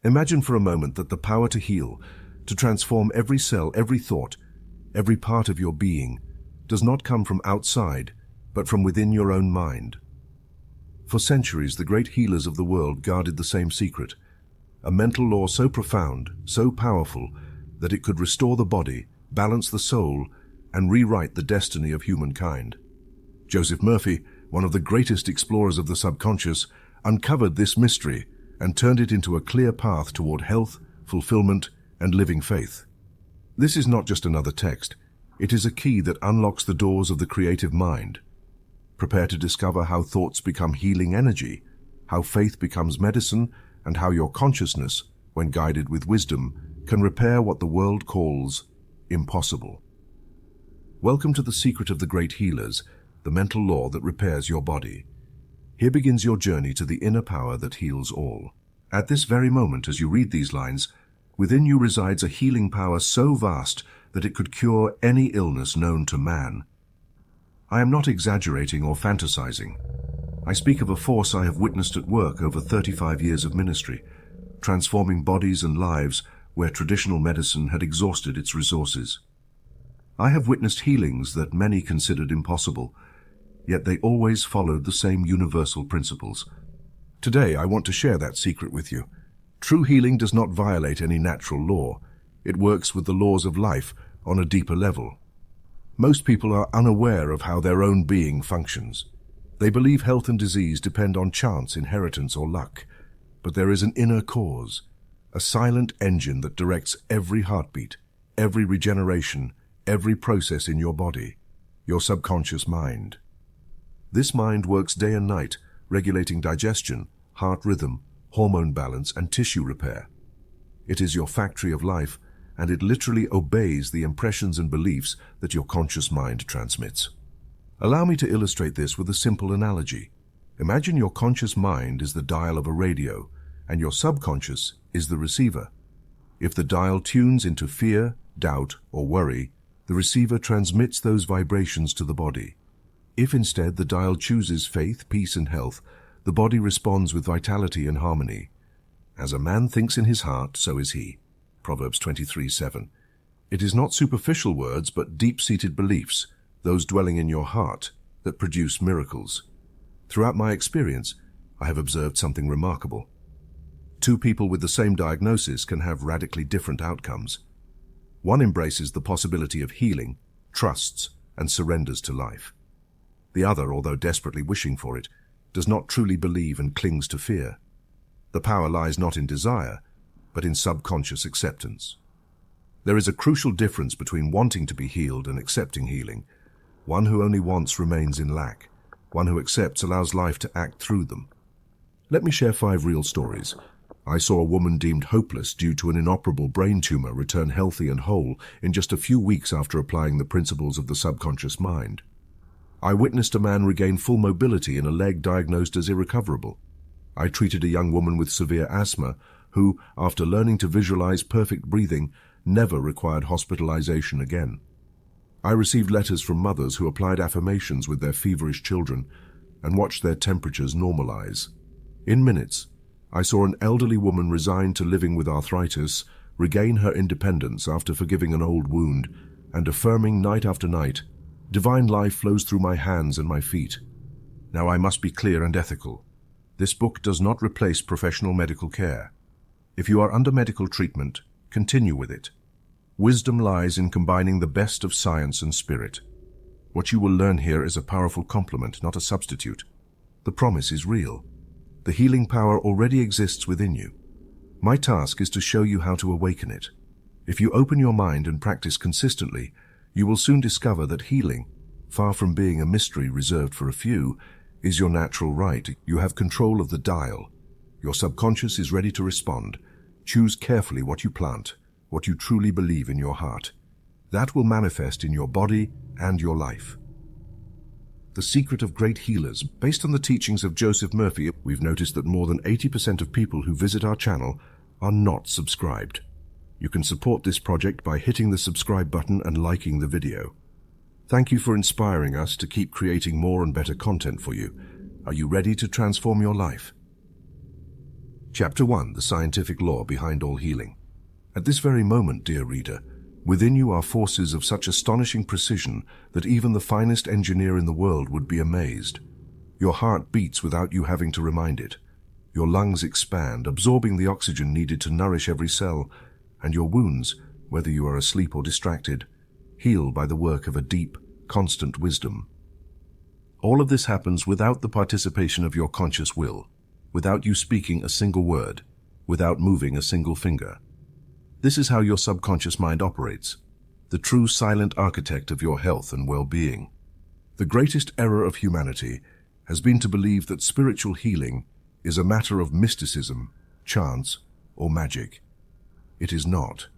Imagine for a moment that the power to heal, to transform every cell, every thought, every part of your being, does not come from outside, but from within your own mind. For centuries, the great healers of the world guarded the same secret, a mental law so profound, so powerful, that it could restore the body, balance the soul, and rewrite the destiny of humankind. Joseph Murphy, one of the greatest explorers of the subconscious, uncovered this mystery and turned it into a clear path toward health, fulfillment, and living faith. This is not just another text. It is a key that unlocks the doors of the creative mind. Prepare to discover how thoughts become healing energy, how faith becomes medicine, and how your consciousness, when guided with wisdom, can repair what the world calls impossible. Welcome to the secret of the great healers, the mental law that repairs your body. Here begins your journey to the inner power that heals all. At this very moment, as you read these lines, within you resides a healing power so vast that it could cure any illness known to man. I am not exaggerating or fantasizing. I speak of a force I have witnessed at work over 35 years of ministry, transforming bodies and lives where traditional medicine had exhausted its resources. I have witnessed healings that many considered impossible, yet they always followed the same universal principles. Today, I want to share that secret with you. True healing does not violate any natural law. It works with the laws of life on a deeper level. Most people are unaware of how their own being functions. They believe health and disease depend on chance, inheritance, or luck. But there is an inner cause, a silent engine that directs every heartbeat, every regeneration, every process in your body, your subconscious mind. This mind works day and night, regulating digestion, heart rhythm, hormone balance, and tissue repair. It is your factory of life, and it literally obeys the impressions and beliefs that your conscious mind transmits. Allow me to illustrate this with a simple analogy. Imagine your conscious mind is the dial of a radio, and your subconscious is the receiver. If the dial tunes into fear, doubt, or worry, the receiver transmits those vibrations to the body. If instead the dial chooses faith, peace, and health, the body responds with vitality and harmony. As a man thinks in his heart, so is he. Proverbs 23:7. It is not superficial words, but deep-seated beliefs, those dwelling in your heart, that produce miracles. Throughout my experience, I have observed something remarkable. Two people with the same diagnosis can have radically different outcomes. One embraces the possibility of healing, trusts, and surrenders to life. The other, although desperately wishing for it, does not truly believe and clings to fear. The power lies not in desire, but in subconscious acceptance. There is a crucial difference between wanting to be healed and accepting healing. One who only wants remains in lack. One who accepts allows life to act through them. Let me share 5 real stories. I saw a woman deemed hopeless due to an inoperable brain tumor return healthy and whole in just a few weeks after applying the principles of the subconscious mind. I witnessed a man regain full mobility in a leg diagnosed as irrecoverable. I treated a young woman with severe asthma who, after learning to visualize perfect breathing, never required hospitalization again. I received letters from mothers who applied affirmations with their feverish children and watched their temperatures normalize. In minutes, I saw an elderly woman resigned to living with arthritis regain her independence after forgiving an old wound and affirming night after night, "Divine life flows through my hands and my feet." Now I must be clear and ethical. This book does not replace professional medical care. If you are under medical treatment, continue with it. Wisdom lies in combining the best of science and spirit. What you will learn here is a powerful complement, not a substitute. The promise is real. The healing power already exists within you. My task is to show you how to awaken it. If you open your mind and practice consistently, you will soon discover that healing, far from being a mystery reserved for a few, is your natural right. You have control of the dial. Your subconscious is ready to respond. Choose carefully what you plant, what you truly believe in your heart. That will manifest in your body and your life. The secret of great healers. Based on the teachings of Joseph Murphy, we've noticed that more than 80% of people who visit our channel are not subscribed. You can support this project by hitting the subscribe button and liking the video. Thank you for inspiring us to keep creating more and better content for you. Are you ready to transform your life? Chapter 1. The Scientific Law Behind All Healing. At this very moment, dear reader, within you are forces of such astonishing precision that even the finest engineer in the world would be amazed. Your heart beats without you having to remind it. Your lungs expand, absorbing the oxygen needed to nourish every cell, and your wounds, whether you are asleep or distracted, heal by the work of a deep, constant wisdom. All of this happens without the participation of your conscious will, without you speaking a single word, without moving a single finger. This is how your subconscious mind operates, the true silent architect of your health and well-being. The greatest error of humanity has been to believe that spiritual healing is a matter of mysticism, chance, or magic. It is not.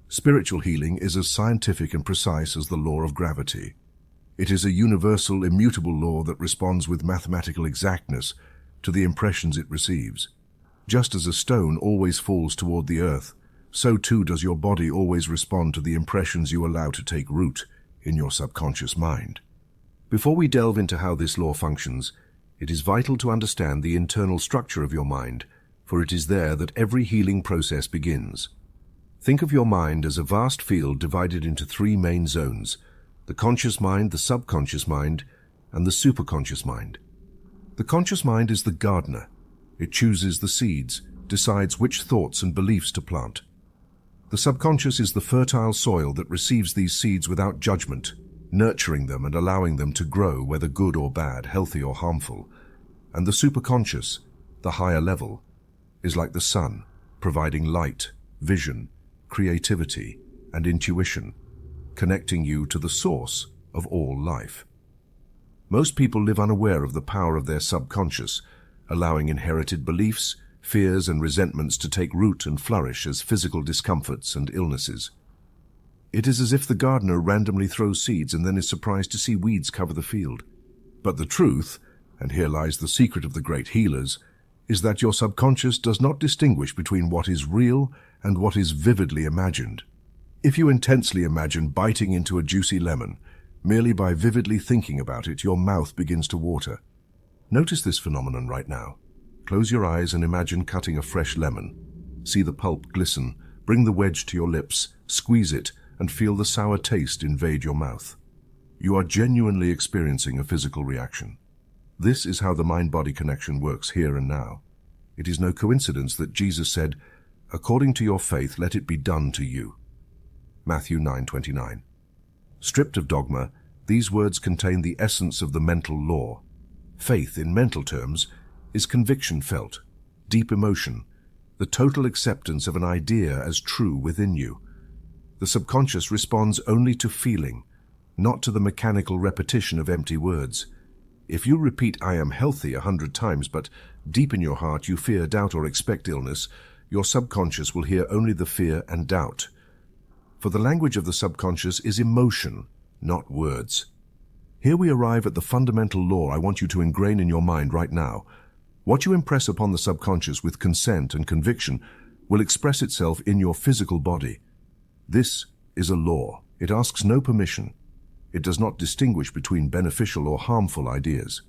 Spiritual healing is as scientific and precise as the law of gravity. It is a universal, immutable law that responds with mathematical exactness to the impressions it receives. Just as a stone always falls toward the earth, so too does your body always respond to the impressions you allow to take root in your subconscious mind. Before we delve into how this law functions, it is vital to understand the internal structure of your mind, for it is there that every healing process begins. Think of your mind as a vast field divided into three main zones: the conscious mind, the subconscious mind, and the superconscious mind. The conscious mind is the gardener. It chooses the seeds, decides which thoughts and beliefs to plant. The subconscious is the fertile soil that receives these seeds without judgment, nurturing them and allowing them to grow, whether good or bad, healthy or harmful. And the superconscious, the higher level, is like the sun, providing light, vision, creativity, and intuition, connecting you to the source of all life. Most people live unaware of the power of their subconscious, allowing inherited beliefs, fears, and resentments to take root and flourish as physical discomforts and illnesses. It is as if the gardener randomly throws seeds and then is surprised to see weeds cover the field. But the truth, and here lies the secret of the great healers, is that your subconscious does not distinguish between what is real and what is vividly imagined. If you intensely imagine biting into a juicy lemon, merely by vividly thinking about it, your mouth begins to water. Notice this phenomenon right now. Close your eyes and imagine cutting a fresh lemon. See the pulp glisten, bring the wedge to your lips, squeeze it, and feel the sour taste invade your mouth. You are genuinely experiencing a physical reaction. This is how the mind-body connection works here and now. It is no coincidence that Jesus said, "According to your faith, let it be done to you." Matthew 9:29. Stripped of dogma, these words contain the essence of the mental law. Faith, in mental terms, is conviction felt, deep emotion, the total acceptance of an idea as true within you. The subconscious responds only to feeling, not to the mechanical repetition of empty words. If you repeat "I am healthy" 100 times, but deep in your heart you fear, doubt, or expect illness, your subconscious will hear only the fear and doubt. For the language of the subconscious is emotion, not words. Here we arrive at the fundamental law I want you to ingrain in your mind right now. What you impress upon the subconscious with consent and conviction will express itself in your physical body. This is a law. It asks no permission. It does not distinguish between beneficial or harmful ideas.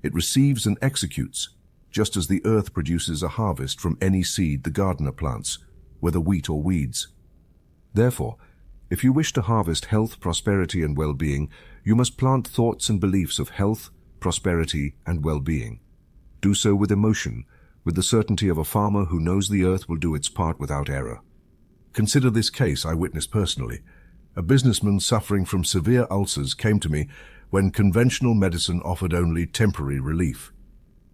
It receives and executes, just as the earth produces a harvest from any seed the gardener plants, whether wheat or weeds. Therefore, if you wish to harvest health, prosperity, and well-being, you must plant thoughts and beliefs of health, prosperity, and well-being. Do so with emotion, with the certainty of a farmer who knows the earth will do its part without error. Consider this case I witnessed personally. A businessman suffering from severe ulcers came to me when conventional medicine offered only temporary relief.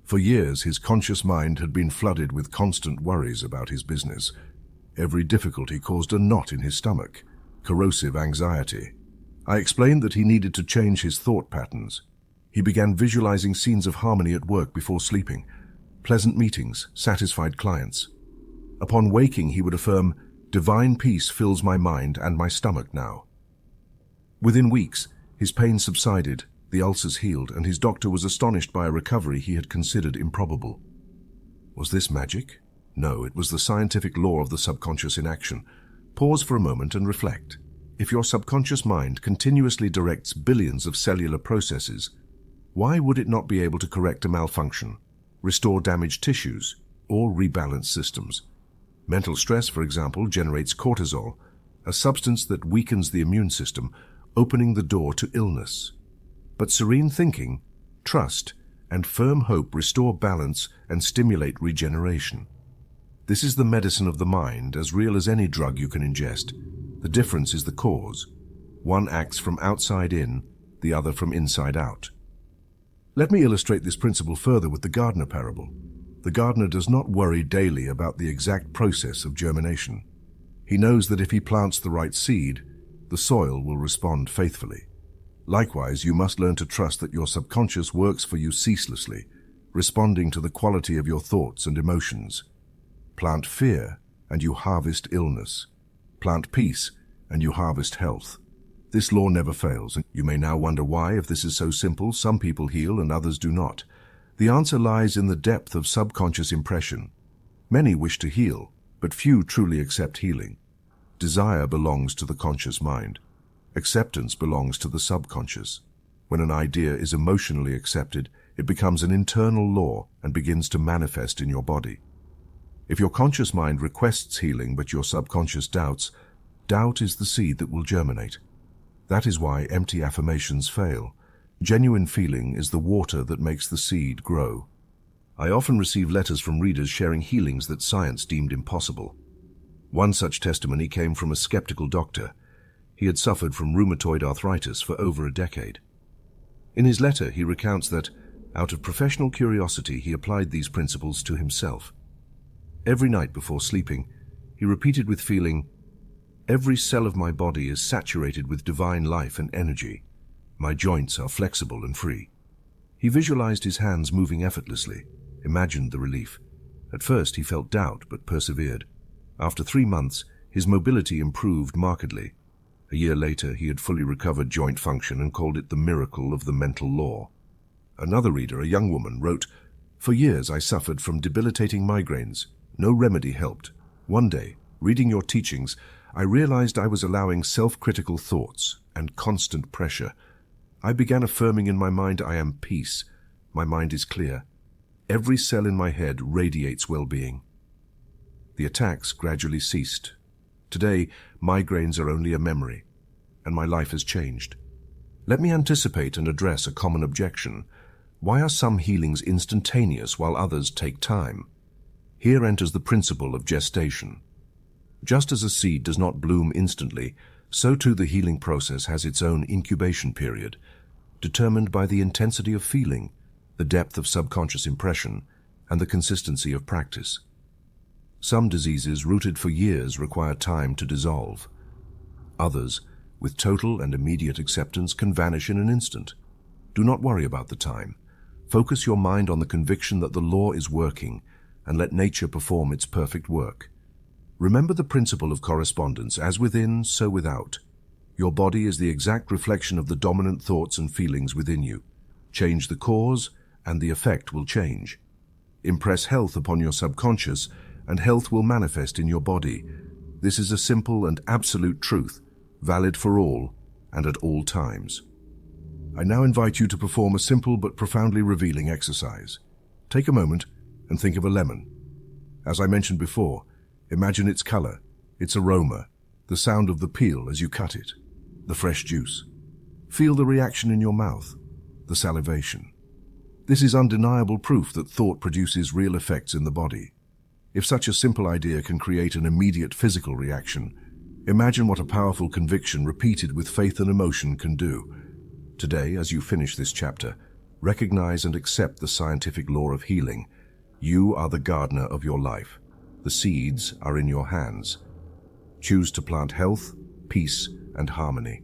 For years, his conscious mind had been flooded with constant worries about his business. Every difficulty caused a knot in his stomach, corrosive anxiety. I explained that he needed to change his thought patterns. He began visualizing scenes of harmony at work before sleeping, pleasant meetings, satisfied clients. Upon waking, he would affirm, "Divine peace fills my mind and my stomach now." Within weeks, his pain subsided, the ulcers healed, and his doctor was astonished by a recovery he had considered improbable. Was this magic? No, it was the scientific law of the subconscious in action. Pause for a moment and reflect. If your subconscious mind continuously directs billions of cellular processes, why would it not be able to correct a malfunction, restore damaged tissues, or rebalance systems. Mental stress, for example, generates cortisol, a substance that weakens the immune system, opening the door to illness. But serene thinking, trust, and firm hope restore balance and stimulate regeneration. This is the medicine of the mind, as real as any drug you can ingest. The difference is the cause. One acts from outside in, the other from inside out. Let me illustrate this principle further with the gardener parable. The gardener does not worry daily about the exact process of germination. He knows that if he plants the right seed, the soil will respond faithfully. Likewise, you must learn to trust that your subconscious works for you ceaselessly, responding to the quality of your thoughts and emotions. Plant fear, and you harvest illness. Plant peace, and you harvest health. This law never fails, and you may now wonder why, if this is so simple, some people heal and others do not. The answer lies in the depth of subconscious impression. Many wish to heal, but few truly accept healing. Desire belongs to the conscious mind. Acceptance belongs to the subconscious. When an idea is emotionally accepted, it becomes an internal law and begins to manifest in your body. If your conscious mind requests healing but your subconscious doubts, doubt is the seed that will germinate. That is why empty affirmations fail. Genuine feeling is the water that makes the seed grow. I often receive letters from readers sharing healings that science deemed impossible. One such testimony came from a skeptical doctor. He had suffered from rheumatoid arthritis for over a decade. In his letter, he recounts that, out of professional curiosity, he applied these principles to himself. Every night before sleeping, he repeated with feeling, "Every cell of my body is saturated with divine life and energy. My joints are flexible and free." He visualized his hands moving effortlessly, imagined the relief. At first, he felt doubt, but persevered. After 3 months, his mobility improved markedly. A year later, he had fully recovered joint function and called it the miracle of the mental law. Another reader, a young woman, wrote, "For years I suffered from debilitating migraines. No remedy helped. One day, reading your teachings, I realized I was allowing self-critical thoughts and constant pressure. I began affirming in my mind, I am peace. My mind is clear. Every cell in my head radiates well-being." The attacks gradually ceased. Today, migraines are only a memory, and my life has changed. Let me anticipate and address a common objection. Why are some healings instantaneous while others take time? Here enters the principle of gestation. Just as a seed does not bloom instantly, so too the healing process has its own incubation period, determined by the intensity of feeling, the depth of subconscious impression, and the consistency of practice. Some diseases rooted for years require time to dissolve. Others, with total and immediate acceptance, can vanish in an instant. Do not worry about the time. Focus your mind on the conviction that the law is working, and let nature perform its perfect work. Remember the principle of correspondence, as within, so without. Your body is the exact reflection of the dominant thoughts and feelings within you. Change the cause, and the effect will change. Impress health upon your subconscious, and health will manifest in your body. This is a simple and absolute truth, valid for all and at all times. I now invite you to perform a simple but profoundly revealing exercise. Take a moment and think of a lemon. As I mentioned before, imagine its color, its aroma, the sound of the peel as you cut it, the fresh juice. Feel the reaction in your mouth, the salivation. This is undeniable proof that thought produces real effects in the body. If such a simple idea can create an immediate physical reaction, imagine what a powerful conviction repeated with faith and emotion can do. Today, as you finish this chapter, recognize and accept the scientific law of healing. You are the gardener of your life. The seeds are in your hands. Choose to plant health, peace, and harmony.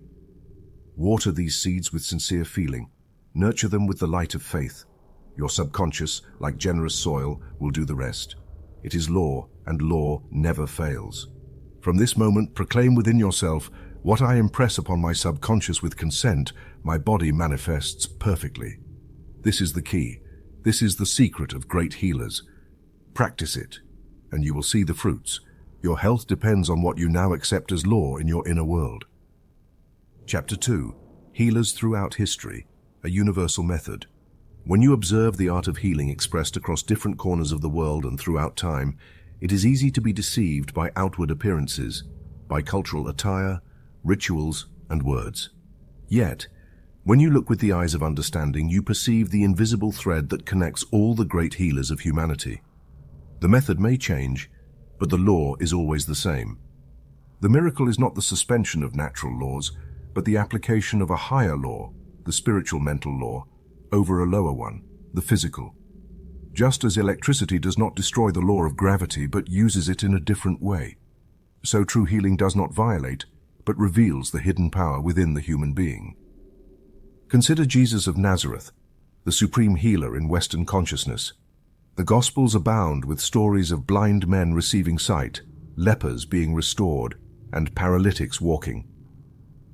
Water these seeds with sincere feeling. Nurture them with the light of faith. Your subconscious, like generous soil, will do the rest. It is law, and law never fails. From this moment, proclaim within yourself, what I impress upon my subconscious with consent, my body manifests perfectly. This is the key. This is the secret of great healers. Practice it, and you will see the fruits. Your health depends on what you now accept as law in your inner world. Chapter 2. Healers Throughout History, a Universal Method. When you observe the art of healing expressed across different corners of the world and throughout time, it is easy to be deceived by outward appearances, by cultural attire, rituals, and words. Yet, when you look with the eyes of understanding, you perceive the invisible thread that connects all the great healers of humanity. The method may change, but the law is always the same. The miracle is not the suspension of natural laws, but the application of a higher law, the spiritual mental law, over a lower one, the physical. Just as electricity does not destroy the law of gravity but uses it in a different way, so true healing does not violate, but reveals the hidden power within the human being. Consider Jesus of Nazareth, the supreme healer in Western consciousness. The Gospels abound with stories of blind men receiving sight, lepers being restored, and paralytics walking.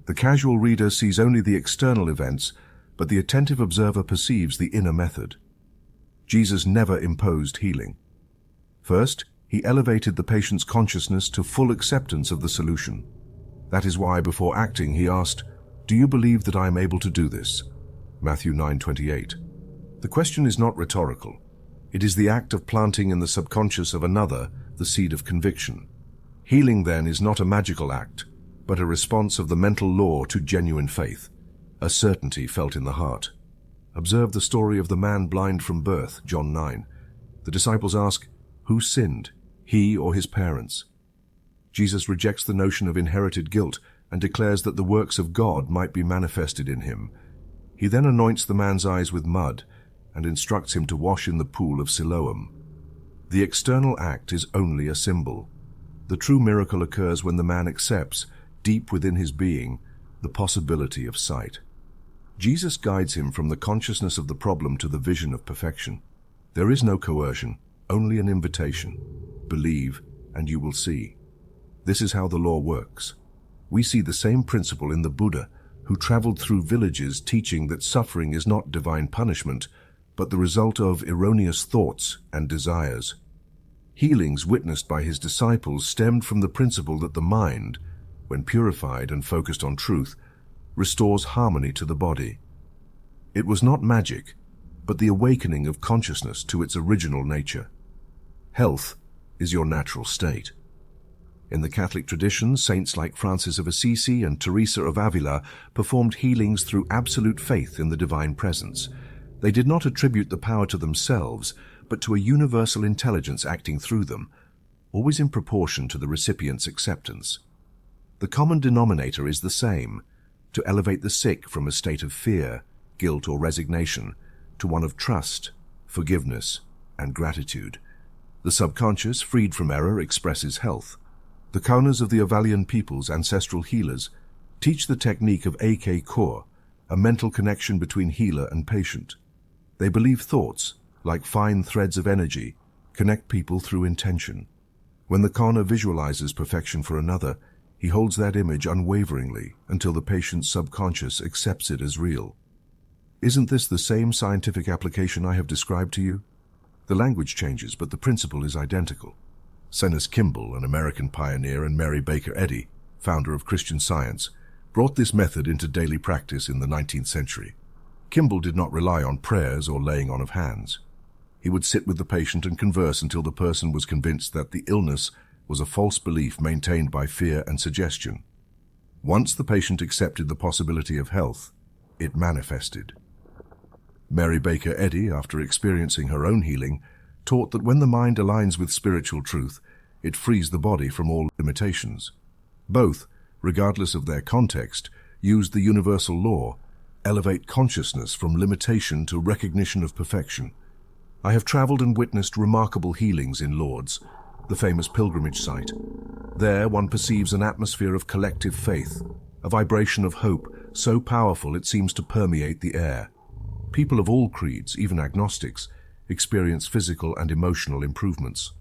The casual reader sees only the external events, but the attentive observer perceives the inner method. Jesus never imposed healing. First, he elevated the patient's consciousness to full acceptance of the solution. That is why, before acting, he asked, "Do you believe that I am able to do this?" Matthew 9:28. The question is not rhetorical. It is the act of planting in the subconscious of another the seed of conviction. Healing, then, is not a magical act, but a response of the mental law to genuine faith, a certainty felt in the heart. Observe the story of the man blind from birth, John 9. The disciples ask, "Who sinned, he or his parents?" Jesus rejects the notion of inherited guilt and declares that the works of God might be manifested in him. He then anoints the man's eyes with mud and instructs him to wash in the pool of Siloam. The external act is only a symbol. The true miracle occurs when the man accepts, deep within his being, the possibility of sight. Jesus guides him from the consciousness of the problem to the vision of perfection. There is no coercion, only an invitation. Believe, and you will see. This is how the law works. We see the same principle in the Buddha, who traveled through villages teaching that suffering is not divine punishment, but the result of erroneous thoughts and desires. Healings witnessed by his disciples stemmed from the principle that the mind, when purified and focused on truth, restores harmony to the body. It was not magic, but the awakening of consciousness to its original nature. Health is your natural state. In the Catholic tradition, saints like Francis of Assisi and Teresa of Avila performed healings through absolute faith in the divine presence. They did not attribute the power to themselves, but to a universal intelligence acting through them, always in proportion to the recipient's acceptance. The common denominator is the same: to elevate the sick from a state of fear, guilt, or resignation to one of trust, forgiveness, and gratitude. The subconscious, freed from error, expresses health. The Kaunas of the Ovalian peoples, ancestral healers, teach the technique of AK Core, a mental connection between healer and patient. They believe thoughts, like fine threads of energy, connect people through intention. When the Kauna visualizes perfection for another, he holds that image unwaveringly until the patient's subconscious accepts it as real. Isn't this the same scientific application I have described to you? The language changes, but the principle is identical. Cenis Kimball, an American pioneer, and Mary Baker Eddy, founder of Christian Science, brought this method into daily practice in the 19th century. Kimball did not rely on prayers or laying on of hands. He would sit with the patient and converse until the person was convinced that the illness was a false belief maintained by fear and suggestion. Once the patient accepted the possibility of health, it manifested. Mary Baker Eddy, after experiencing her own healing, taught that when the mind aligns with spiritual truth, it frees the body from all limitations. Both, regardless of their context, used the universal law: elevate consciousness from limitation to recognition of perfection. I have traveled and witnessed remarkable healings in Lourdes, the famous pilgrimage site. There one perceives an atmosphere of collective faith, a vibration of hope so powerful it seems to permeate the air. People of all creeds, even agnostics, experience physical and emotional improvements.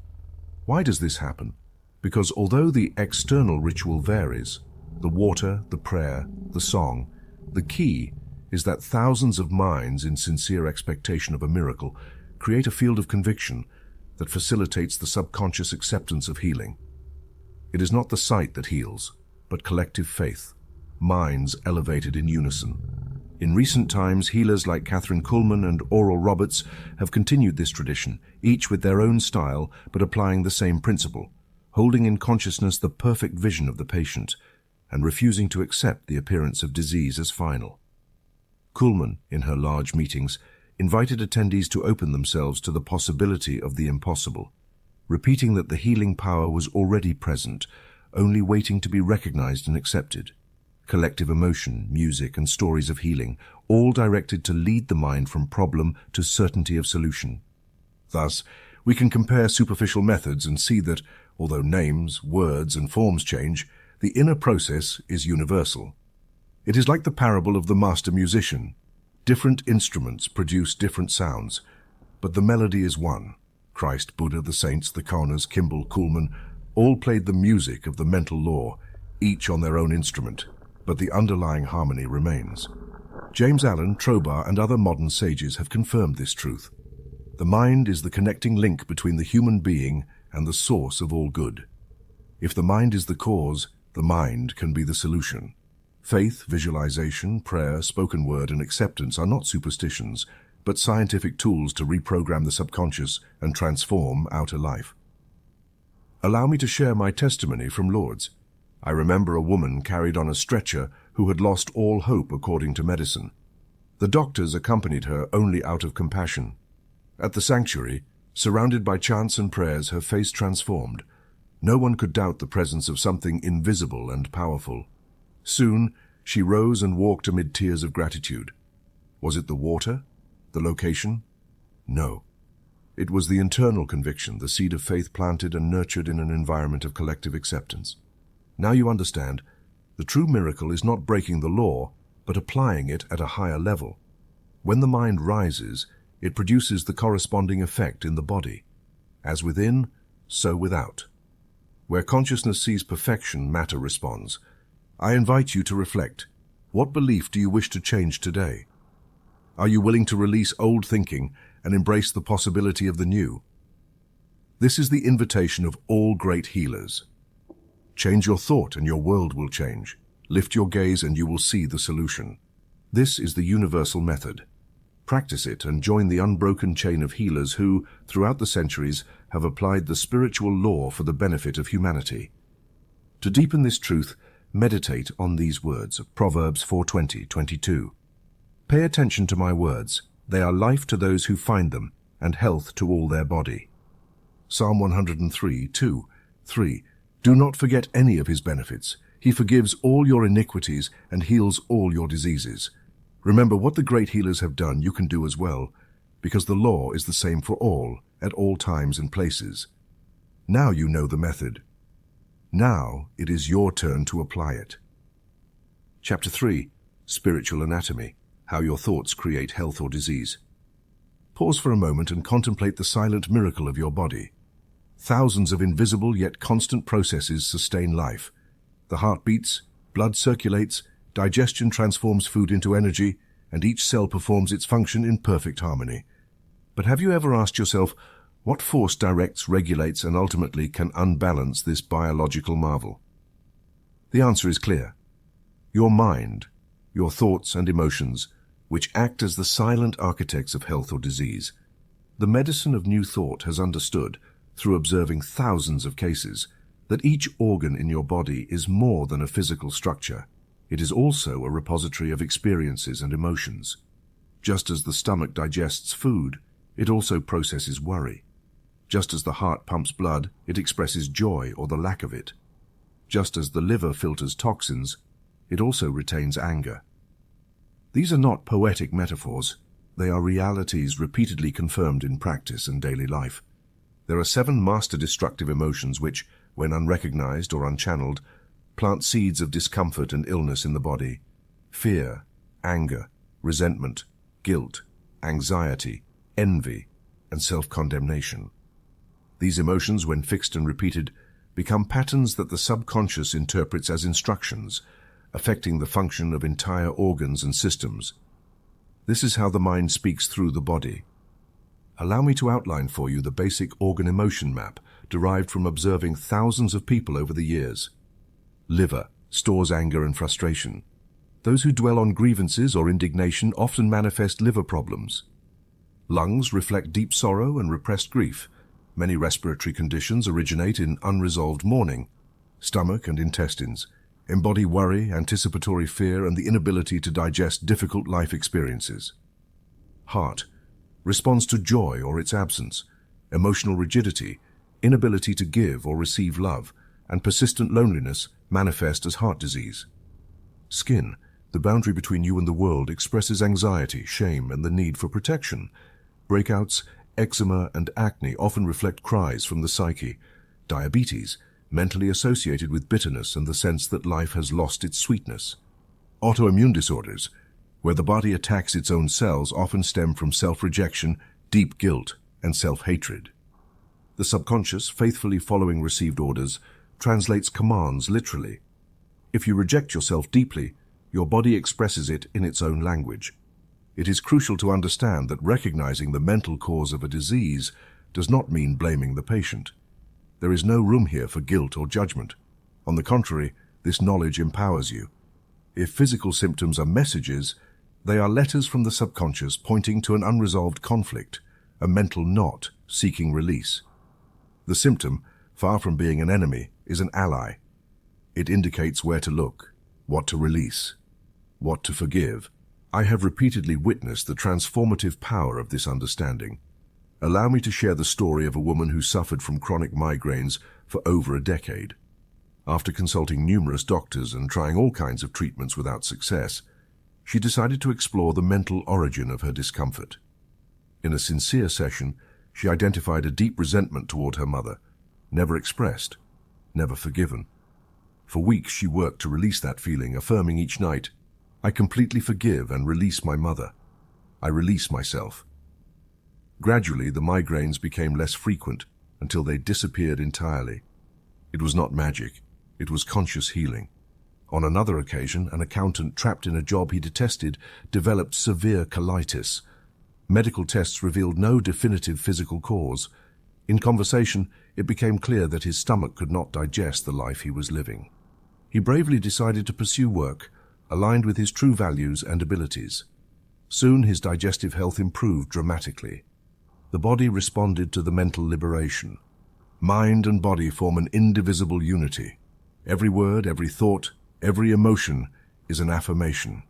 Why does this happen? Because although the external ritual varies, the water, the prayer, the song, the key is that thousands of minds in sincere expectation of a miracle create a field of conviction that facilitates the subconscious acceptance of healing. It is not the sight that heals, but collective faith, minds elevated in unison. In recent times, healers like Catherine Kuhlman and Oral Roberts have continued this tradition, each with their own style but applying the same principle, holding in consciousness the perfect vision of the patient and refusing to accept the appearance of disease as final. Kuhlman, in her large meetings, invited attendees to open themselves to the possibility of the impossible, repeating that the healing power was already present, only waiting to be recognized and accepted. Collective emotion, music, and stories of healing, all directed to lead the mind from problem to certainty of solution. Thus, we can compare superficial methods and see that, although names, words, and forms change, the inner process is universal. It is like the parable of the master musician. Different instruments produce different sounds, but the melody is one. Christ, Buddha, the saints, the Kahnas, Kimball, Kuhlman, all played the music of the mental law, each on their own instrument, but the underlying harmony remains. James Allen, Trobar, and other modern sages have confirmed this truth. The mind is the connecting link between the human being and the source of all good. If the mind is the cause, the mind can be the solution. Faith, visualization, prayer, spoken word, and acceptance are not superstitions, but scientific tools to reprogram the subconscious and transform outer life. Allow me to share my testimony from Lourdes. I remember a woman carried on a stretcher who had lost all hope according to medicine. The doctors accompanied her only out of compassion. At the sanctuary, surrounded by chants and prayers, her face transformed. No one could doubt the presence of something invisible and powerful. Soon, she rose and walked amid tears of gratitude. Was it the water? The location? No. It was the internal conviction, the seed of faith planted and nurtured in an environment of collective acceptance. Now you understand, the true miracle is not breaking the law, but applying it at a higher level. When the mind rises, it produces the corresponding effect in the body. As within, so without. Where consciousness sees perfection, matter responds. I invite you to reflect. What belief do you wish to change today? Are you willing to release old thinking and embrace the possibility of the new? This is the invitation of all great healers. Change your thought and your world will change. Lift your gaze and you will see the solution. This is the universal method. Practice it and join the unbroken chain of healers who, throughout the centuries, have applied the spiritual law for the benefit of humanity. To deepen this truth, meditate on these words, Proverbs 4:20-22. Pay attention to my words. They are life to those who find them, and health to all their body. Psalm 103:2-3. Do not forget any of his benefits. He forgives all your iniquities and heals all your diseases. Remember what the great healers have done, you can do as well, because the law is the same for all, at all times and places. Now you know the method. Now it is your turn to apply it. Chapter 3. Spiritual Anatomy. How your thoughts create health or disease. Pause for a moment and contemplate the silent miracle of your body. Thousands of invisible yet constant processes sustain life. The heart beats, blood circulates, digestion transforms food into energy, and each cell performs its function in perfect harmony. But have you ever asked yourself, what force directs, regulates, and ultimately can unbalance this biological marvel? The answer is clear. Your mind, your thoughts and emotions, which act as the silent architects of health or disease. The medicine of New Thought has understood, through observing thousands of cases, that each organ in your body is more than a physical structure. It is also a repository of experiences and emotions. Just as the stomach digests food, it also processes worry. Just as the heart pumps blood, it expresses joy or the lack of it. Just as the liver filters toxins, it also retains anger. These are not poetic metaphors. They are realities repeatedly confirmed in practice and daily life. There are 7 master destructive emotions which, when unrecognized or unchanneled, plant seeds of discomfort and illness in the body. Fear, anger, resentment, guilt, anxiety, envy, and self-condemnation. These emotions, when fixed and repeated, become patterns that the subconscious interprets as instructions, affecting the function of entire organs and systems. This is how the mind speaks through the body. Allow me to outline for you the basic organ-emotion map derived from observing thousands of people over the years. Liver stores anger and frustration. Those who dwell on grievances or indignation often manifest liver problems. Lungs reflect deep sorrow and repressed grief. Many respiratory conditions originate in unresolved mourning. Stomach and intestines embody worry, anticipatory fear, and the inability to digest difficult life experiences. Heart responds to joy or its absence. Emotional rigidity, inability to give or receive love, and persistent loneliness manifest as heart disease. Skin, the boundary between you and the world, expresses anxiety, shame, and the need for protection. Breakouts, eczema, and acne often reflect cries from the psyche. Diabetes, mentally associated with bitterness and the sense that life has lost its sweetness. Autoimmune disorders, where the body attacks its own cells, often stem from self-rejection, deep guilt, and self-hatred. The subconscious, faithfully following received orders, translates commands literally. If you reject yourself deeply, your body expresses it in its own language. It is crucial to understand that recognizing the mental cause of a disease does not mean blaming the patient. There is no room here for guilt or judgment. On the contrary, this knowledge empowers you. If physical symptoms are messages, they are letters from the subconscious pointing to an unresolved conflict, a mental knot seeking release. The symptom, far from being an enemy, is an ally. It indicates where to look, what to release, what to forgive. I have repeatedly witnessed the transformative power of this understanding. Allow me to share the story of a woman who suffered from chronic migraines for over a decade. After consulting numerous doctors and trying all kinds of treatments without success, she decided to explore the mental origin of her discomfort. In a sincere session, she identified a deep resentment toward her mother, never expressed, never forgiven. For weeks she worked to release that feeling, affirming each night, "I completely forgive and release my mother. I release myself." Gradually, the migraines became less frequent until they disappeared entirely. It was not magic, it was conscious healing. On another occasion, an accountant trapped in a job he detested developed severe colitis. Medical tests revealed no definitive physical cause. In conversation, it became clear that his stomach could not digest the life he was living. He bravely decided to pursue work aligned with his true values and abilities. Soon his digestive health improved dramatically. The body responded to the mental liberation. Mind and body form an indivisible unity. Every word, every thought, every emotion is an affirmation.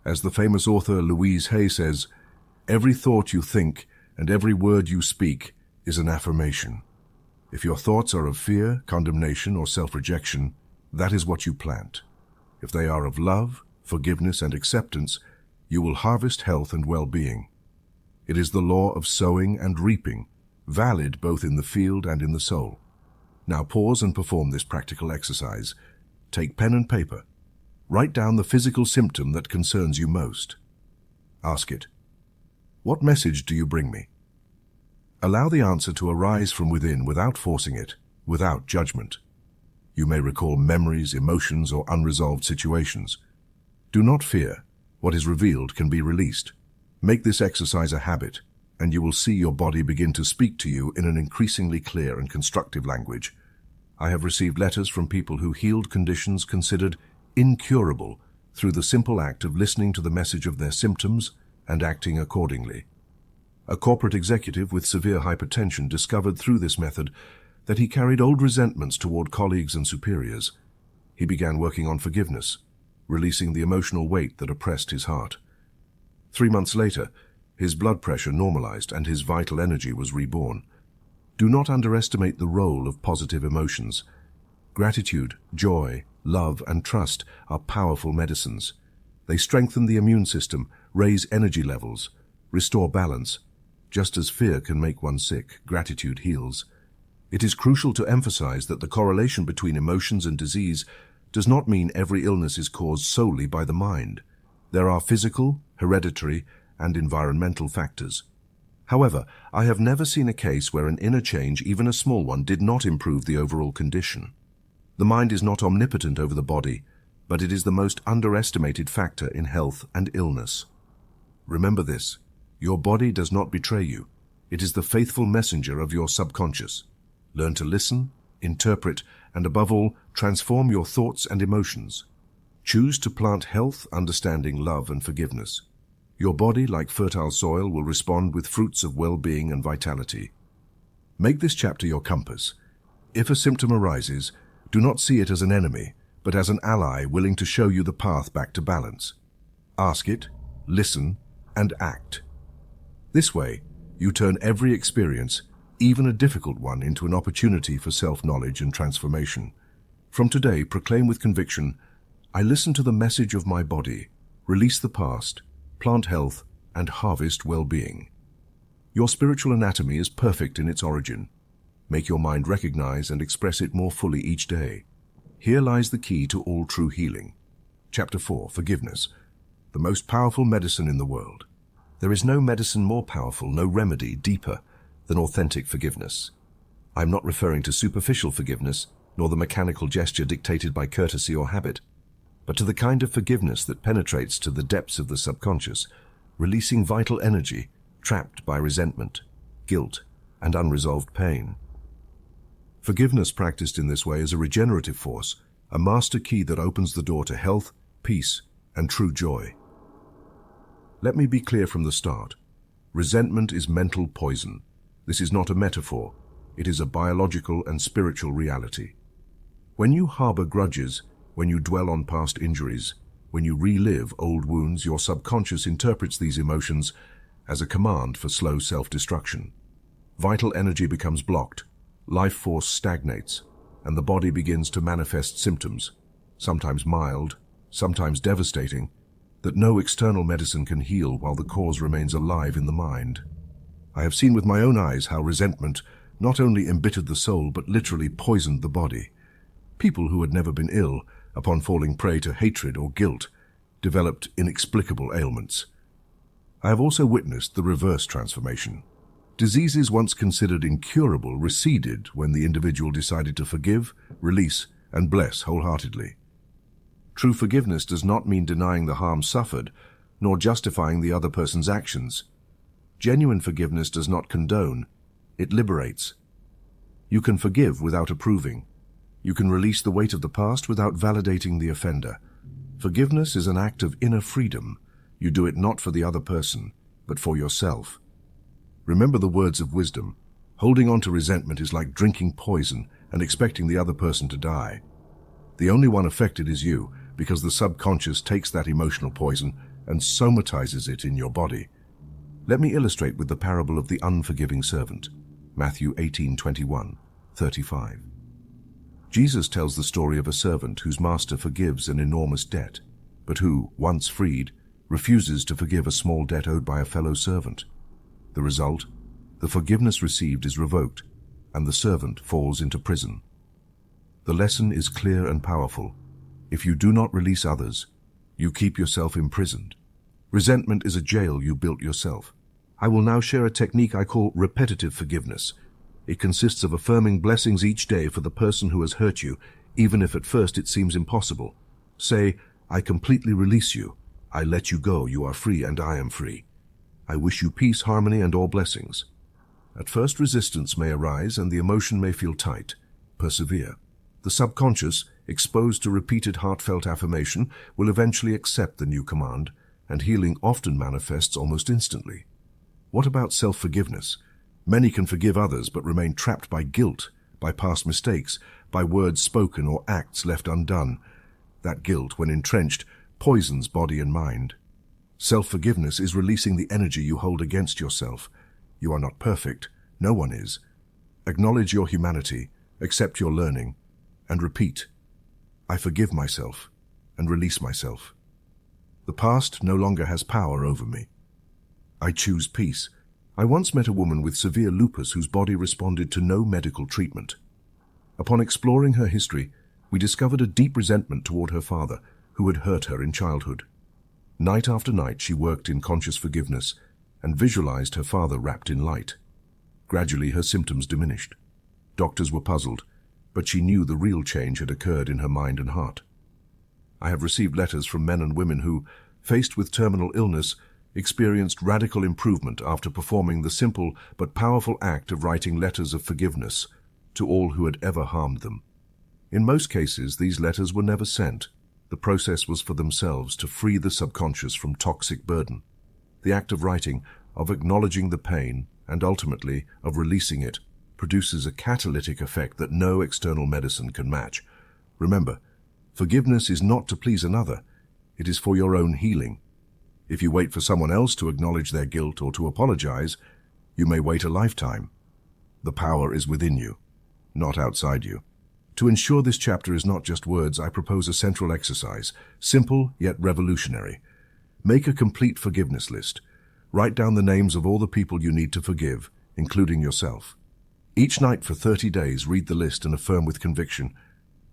As the famous author Louise Hay says, "Every thought you think and every word you speak is an affirmation." If your thoughts are of fear, condemnation, or self-rejection, that is what you plant. If they are of love, forgiveness, and acceptance, you will harvest health and well-being. It is the law of sowing and reaping, valid both in the field and in the soul. Now pause and perform this practical exercise. Take pen and paper. Write down the physical symptom that concerns you most. Ask it, "What message do you bring me?" Allow the answer to arise from within without forcing it, without judgment. You may recall memories, emotions, or unresolved situations. Do not fear. What is revealed can be released. Make this exercise a habit, and you will see your body begin to speak to you in an increasingly clear and constructive language. I have received letters from people who healed conditions considered incurable through the simple act of listening to the message of their symptoms and acting accordingly. A corporate executive with severe hypertension discovered through this method that he carried old resentments toward colleagues and superiors. He began working on forgiveness, releasing the emotional weight that oppressed his heart. 3 months later, his blood pressure normalized and his vital energy was reborn. Do not underestimate the role of positive emotions. Gratitude, joy, love, and trust are powerful medicines. They strengthen the immune system, raise energy levels, restore balance. Just as fear can make one sick, gratitude heals. It is crucial to emphasize that the correlation between emotions and disease does not mean every illness is caused solely by the mind. There are physical, hereditary, and environmental factors. However, I have never seen a case where an inner change, even a small one, did not improve the overall condition. The mind is not omnipotent over the body, but it is the most underestimated factor in health and illness. Remember this, your body does not betray you. It is the faithful messenger of your subconscious. Learn to listen, interpret, and above all, transform your thoughts and emotions. Choose to plant health, understanding, love, and forgiveness. Your body, like fertile soil, will respond with fruits of well-being and vitality. Make this chapter your compass. If a symptom arises, do not see it as an enemy, but as an ally willing to show you the path back to balance. Ask it, listen, and act. This way, you turn every experience, even a difficult one, into an opportunity for self-knowledge and transformation. From today, proclaim with conviction, I listen to the message of my body, release the past, plant health, and harvest well-being. Your spiritual anatomy is perfect in its origin. Make your mind recognize and express it more fully each day. Here lies the key to all true healing. Chapter 4, Forgiveness. The most powerful medicine in the world. There is no medicine more powerful, no remedy deeper than authentic forgiveness. I am not referring to superficial forgiveness, nor the mechanical gesture dictated by courtesy or habit, but to the kind of forgiveness that penetrates to the depths of the subconscious, releasing vital energy trapped by resentment, guilt, and unresolved pain. Forgiveness practiced in this way is a regenerative force, a master key that opens the door to health, peace, and true joy. Let me be clear from the start. Resentment is mental poison. This is not a metaphor. It is a biological and spiritual reality. When you harbor grudges, when you dwell on past injuries, when you relive old wounds, your subconscious interprets these emotions as a command for slow self-destruction. Vital energy becomes blocked, life force stagnates, and the body begins to manifest symptoms, sometimes mild, sometimes devastating, that no external medicine can heal while the cause remains alive in the mind. I have seen with my own eyes how resentment not only embittered the soul but literally poisoned the body. People who had never been ill, upon falling prey to hatred or guilt, developed inexplicable ailments. I have also witnessed the reverse transformation. Diseases once considered incurable receded when the individual decided to forgive, release, and bless wholeheartedly. True forgiveness does not mean denying the harm suffered, nor justifying the other person's actions. Genuine forgiveness does not condone, it liberates. You can forgive without approving. You can release the weight of the past without validating the offender. Forgiveness is an act of inner freedom. You do it not for the other person, but for yourself. Remember the words of wisdom. Holding on to resentment is like drinking poison and expecting the other person to die. The only one affected is you, because the subconscious takes that emotional poison and somatizes it in your body. Let me illustrate with the parable of the unforgiving servant. Matthew 18:21-35. Jesus tells the story of a servant whose master forgives an enormous debt, but who, once freed, refuses to forgive a small debt owed by a fellow servant. The result? The forgiveness received is revoked, and the servant falls into prison. The lesson is clear and powerful. If you do not release others, you keep yourself imprisoned. Resentment is a jail you built yourself. I will now share a technique I call repetitive forgiveness. It consists of affirming blessings each day for the person who has hurt you, even if at first it seems impossible. Say, I completely release you. I let you go. You are free and I am free. I wish you peace, harmony, and all blessings. At first resistance may arise and the emotion may feel tight. Persevere. The subconscious, exposed to repeated heartfelt affirmation, will eventually accept the new command, and healing often manifests almost instantly. What about self-forgiveness? Many can forgive others but remain trapped by guilt, by past mistakes, by words spoken or acts left undone. That guilt, when entrenched, poisons body and mind. Self-forgiveness is releasing the energy you hold against yourself. You are not perfect. No one is. Acknowledge your humanity, accept your learning, and repeat, I forgive myself and release myself. The past no longer has power over me. I choose peace. I once met a woman with severe lupus whose body responded to no medical treatment. Upon exploring her history, we discovered a deep resentment toward her father, who had hurt her in childhood. Night after night she worked in conscious forgiveness and visualized her father wrapped in light. Gradually her symptoms diminished. Doctors were puzzled, but she knew the real change had occurred in her mind and heart. I have received letters from men and women who, faced with terminal illness, experienced radical improvement after performing the simple but powerful act of writing letters of forgiveness to all who had ever harmed them. In most cases, these letters were never sent. The process was for themselves to free the subconscious from toxic burden. The act of writing, of acknowledging the pain, and ultimately of releasing it, produces a catalytic effect that no external medicine can match. Remember, forgiveness is not to please another. It is for your own healing. If you wait for someone else to acknowledge their guilt or to apologize, you may wait a lifetime. The power is within you, not outside you. To ensure this chapter is not just words, I propose a central exercise, simple yet revolutionary. Make a complete forgiveness list. Write down the names of all the people you need to forgive, including yourself. Each night for 30 days, read the list and affirm with conviction,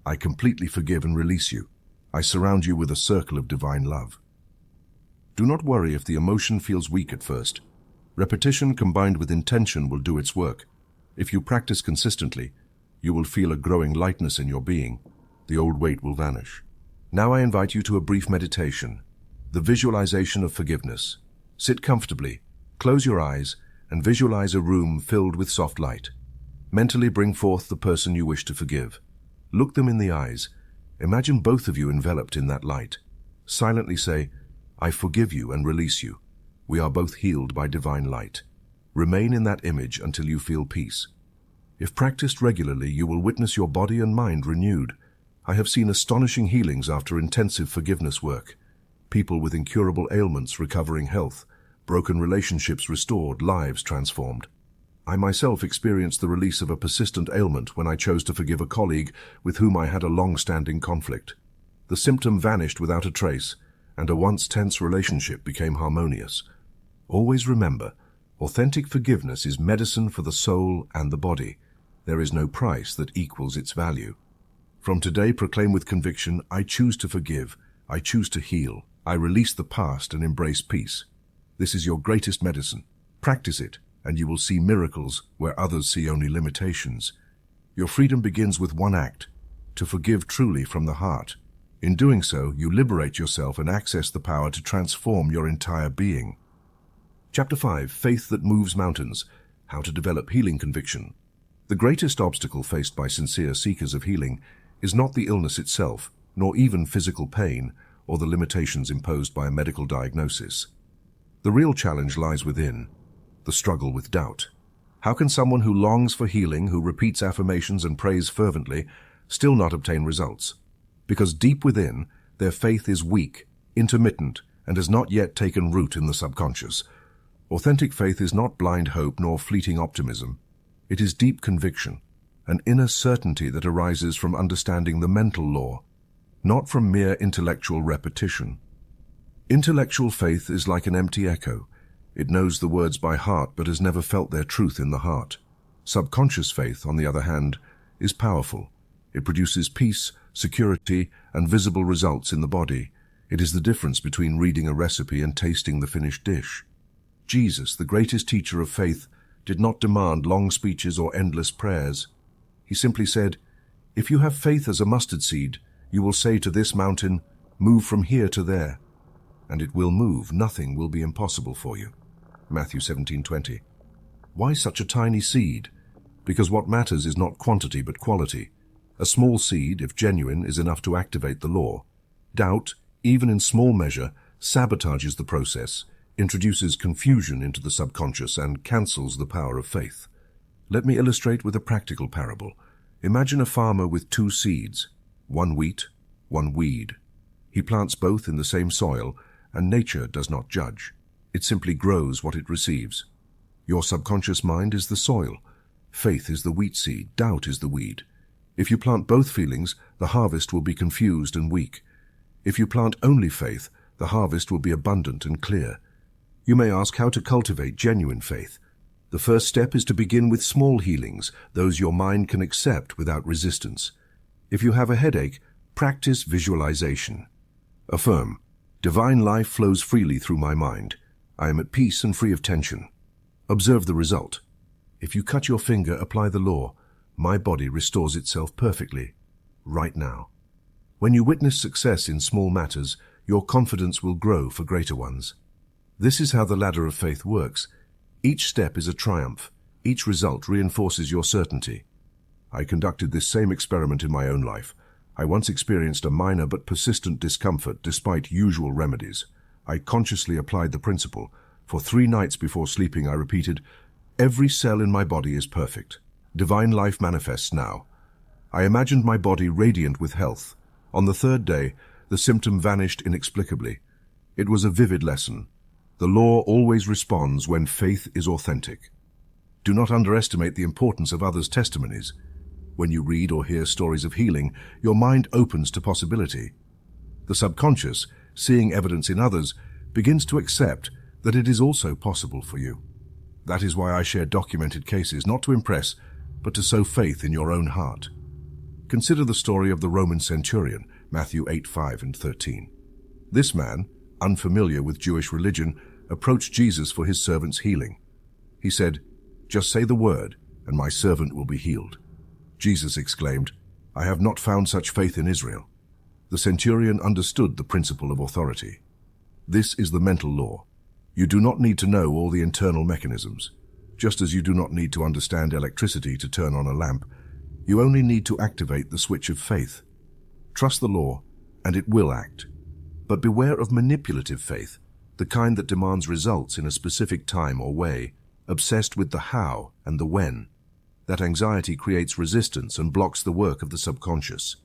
I completely forgive and release you. I surround you with a circle of divine love. Do not worry if the emotion feels weak at first. Repetition combined with intention will do its work. If you practice consistently, you will feel a growing lightness in your being. The old weight will vanish. Now I invite you to a brief meditation, the visualization of forgiveness. Sit comfortably, close your eyes, and visualize a room filled with soft light. Mentally bring forth the person you wish to forgive. Look them in the eyes. Imagine both of you enveloped in that light. Silently say, I forgive you and release you. We are both healed by divine light. Remain in that image until you feel peace. If practiced regularly, you will witness your body and mind renewed. I have seen astonishing healings after intensive forgiveness work. People with incurable ailments recovering health, broken relationships restored, lives transformed. I myself experienced the release of a persistent ailment when I chose to forgive a colleague with whom I had a long-standing conflict. The symptom vanished without a trace, and a once tense relationship became harmonious. Always remember, authentic forgiveness is medicine for the soul and the body. There is no price that equals its value. From today, proclaim with conviction, I choose to forgive, I choose to heal, I release the past and embrace peace. This is your greatest medicine. Practice it, and you will see miracles where others see only limitations. Your freedom begins with one act, to forgive truly from the heart. In doing so, you liberate yourself and access the power to transform your entire being. Chapter 5, Faith that Moves Mountains, How to Develop Healing Conviction. The greatest obstacle faced by sincere seekers of healing is not the illness itself, nor even physical pain or the limitations imposed by a medical diagnosis. The real challenge lies within, the struggle with doubt. How can someone who longs for healing, who repeats affirmations and prays fervently, still not obtain results? Because deep within, their faith is weak, intermittent, and has not yet taken root in the subconscious. Authentic faith is not blind hope nor fleeting optimism. It is deep conviction, an inner certainty that arises from understanding the mental law, not from mere intellectual repetition. Intellectual faith is like an empty echo. It knows the words by heart but has never felt their truth in the heart. Subconscious faith, on the other hand, is powerful. It produces peace, security, and visible results in the body. It is the difference between reading a recipe and tasting the finished dish. Jesus, the greatest teacher of faith, did not demand long speeches or endless prayers. He simply said, if you have faith as a mustard seed, you will say to this mountain, move from here to there, and it will move. Nothing will be impossible for you. Matthew 17:20. Why such a tiny seed? Because what matters is not quantity but quality. A small seed, if genuine, is enough to activate the law. Doubt, even in small measure, sabotages the process, introduces confusion into the subconscious, and cancels the power of faith. Let me illustrate with a practical parable. Imagine a farmer with two seeds, one wheat, one weed. He plants both in the same soil, and nature does not judge. It simply grows what it receives. Your subconscious mind is the soil. Faith is the wheat seed, doubt is the weed. If you plant both feelings, the harvest will be confused and weak. If you plant only faith, the harvest will be abundant and clear. You may ask how to cultivate genuine faith. The first step is to begin with small healings, those your mind can accept without resistance. If you have a headache, practice visualization. Affirm, divine life flows freely through my mind. I am at peace and free of tension. Observe the result. If you cut your finger, apply the law. My body restores itself perfectly, right now. When you witness success in small matters, your confidence will grow for greater ones. This is how the ladder of faith works. Each step is a triumph. Each result reinforces your certainty. I conducted this same experiment in my own life. I once experienced a minor but persistent discomfort despite usual remedies. I consciously applied the principle. For 3 nights before sleeping, I repeated, "Every cell in my body is perfect. Divine life manifests now." I imagined my body radiant with health. On the 3rd day, the symptom vanished inexplicably. It was a vivid lesson. The law always responds when faith is authentic. Do not underestimate the importance of others' testimonies. When you read or hear stories of healing, your mind opens to possibility. The subconscious, seeing evidence in others, begins to accept that it is also possible for you. That is why I share documented cases, not to impress, but to sow faith in your own heart. Consider the story of the Roman centurion, Matthew 8:5 and 13. This man, unfamiliar with Jewish religion, approached Jesus for his servant's healing. He said, "Just say the word, and my servant will be healed." Jesus exclaimed, "I have not found such faith in Israel." The centurion understood the principle of authority. This is the mental law. You do not need to know all the internal mechanisms. Just as you do not need to understand electricity to turn on a lamp, you only need to activate the switch of faith. Trust the law, and it will act. But beware of manipulative faith, the kind that demands results in a specific time or way, obsessed with the how and the when. That anxiety creates resistance and blocks the work of the subconscious.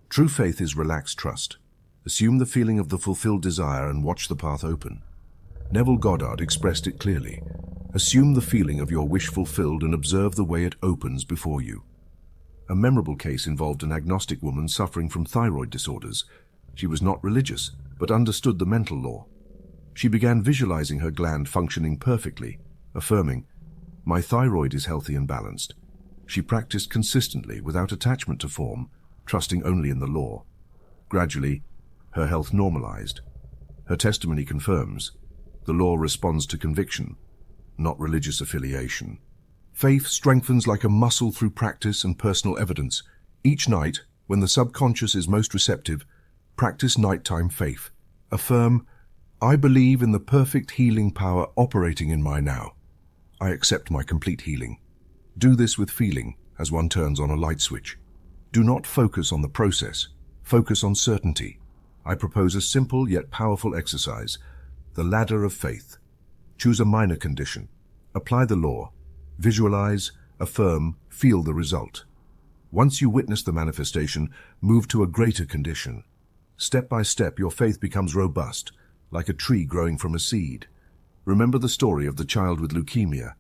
True faith is relaxed trust. Assume the feeling of the fulfilled desire and watch the path open. Neville Goddard expressed it clearly. Assume the feeling of your wish fulfilled and observe the way it opens before you. A memorable case involved an agnostic woman suffering from thyroid disorders. She was not religious, but understood the mental law. She began visualizing her gland functioning perfectly, affirming, "My thyroid is healthy and balanced." She practiced consistently without attachment to form, trusting only in the law. Gradually, her health normalized. Her testimony confirms, the law responds to conviction, not religious affiliation. Faith strengthens like a muscle through practice and personal evidence. Each night, when the subconscious is most receptive, practice nighttime faith. Affirm, "I believe in the perfect healing power operating in my now. I accept my complete healing." Do this with feeling, as one turns on a light switch. Do not focus on the process. Focus on certainty. I propose a simple yet powerful exercise, the ladder of faith. Choose a minor condition. Apply the law. Visualize, affirm, feel the result. Once you witness the manifestation, move to a greater condition. Step by step, your faith becomes robust, like a tree growing from a seed. Remember the story of the child with leukemia.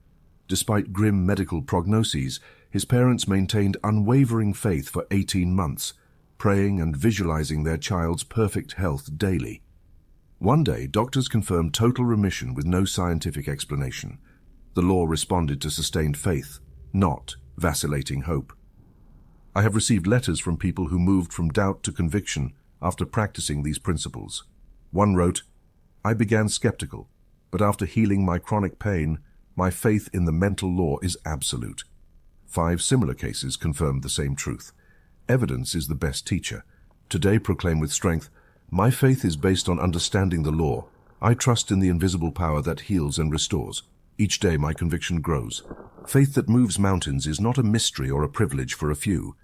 Despite grim medical prognoses, his parents maintained unwavering faith for 18 months, praying and visualizing their child's perfect health daily. One day, doctors confirmed total remission with no scientific explanation. The law responded to sustained faith, not vacillating hope. I have received letters from people who moved from doubt to conviction after practicing these principles. One wrote, "I began skeptical, but after healing my chronic pain, my faith in the mental law is absolute." 5 similar cases confirmed the same truth. Evidence is the best teacher. Today proclaim with strength, "My faith is based on understanding the law. I trust in the invisible power that heals and restores. Each day my conviction grows." Faith that moves mountains is not a mystery or a privilege for a few.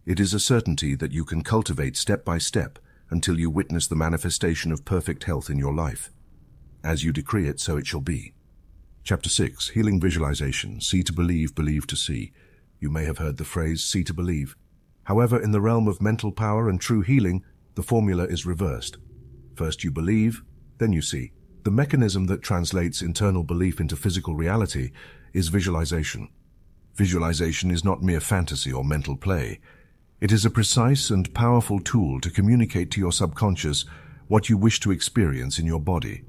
It is a certainty that you can cultivate step by step until you witness the manifestation of perfect health in your life. As you decree it, so it shall be. Chapter 6, Healing Visualization. See to believe, believe to see. You may have heard the phrase, see to believe. However, in the realm of mental power and true healing, the formula is reversed. First you believe, then you see. The mechanism that translates internal belief into physical reality is visualization. Visualization is not mere fantasy or mental play. It is a precise and powerful tool to communicate to your subconscious what you wish to experience in your body.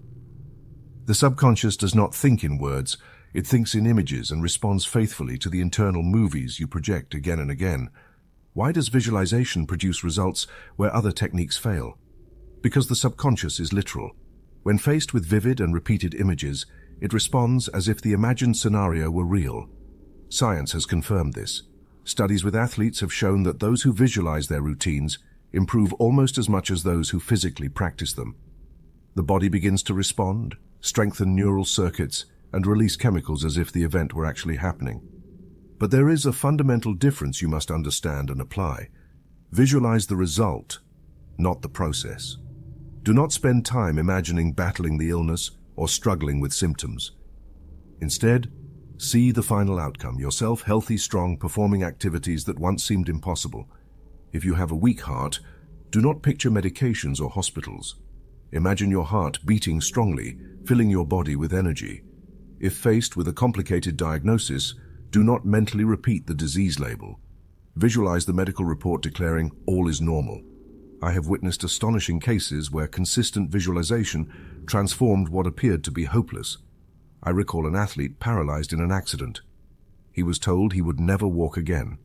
The subconscious does not think in words, it thinks in images and responds faithfully to the internal movies you project again and again. Why does visualization produce results where other techniques fail? Because the subconscious is literal. When faced with vivid and repeated images, it responds as if the imagined scenario were real. Science has confirmed this. Studies with athletes have shown that those who visualize their routines improve almost as much as those who physically practice them. The body begins to respond, strengthen neural circuits, and release chemicals as if the event were actually happening. But there is a fundamental difference you must understand and apply. Visualize the result, not the process. Do not spend time imagining battling the illness or struggling with symptoms. Instead, see the final outcome, yourself healthy, strong, performing activities that once seemed impossible. If you have a weak heart, do not picture medications or hospitals. Imagine your heart beating strongly, filling your body with energy. If faced with a complicated diagnosis, do not mentally repeat the disease label. Visualize the medical report declaring all is normal. I have witnessed astonishing cases where consistent visualization transformed what appeared to be hopeless. I recall an athlete paralyzed in an accident. He was told he would never walk again.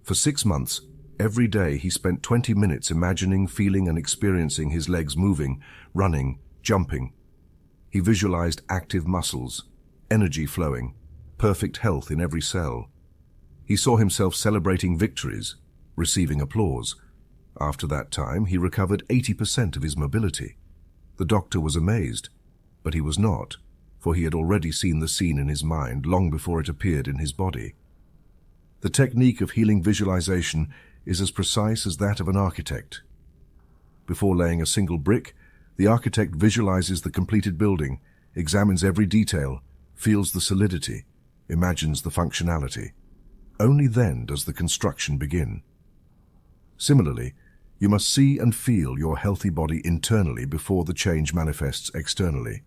For 6 months, every day he spent 20 minutes imagining, feeling, and experiencing his legs moving, running, jumping. He visualized active muscles, energy flowing, perfect health in every cell. He saw himself celebrating victories, receiving applause. After that time, he recovered 80% of his mobility. The doctor was amazed, but he was not, for he had already seen the scene in his mind long before it appeared in his body. The technique of healing visualization is as precise as that of an architect. Before laying a single brick, the architect visualizes the completed building, examines every detail, feels the solidity, imagines the functionality. Only then does the construction begin. Similarly, you must see and feel your healthy body internally before the change manifests externally.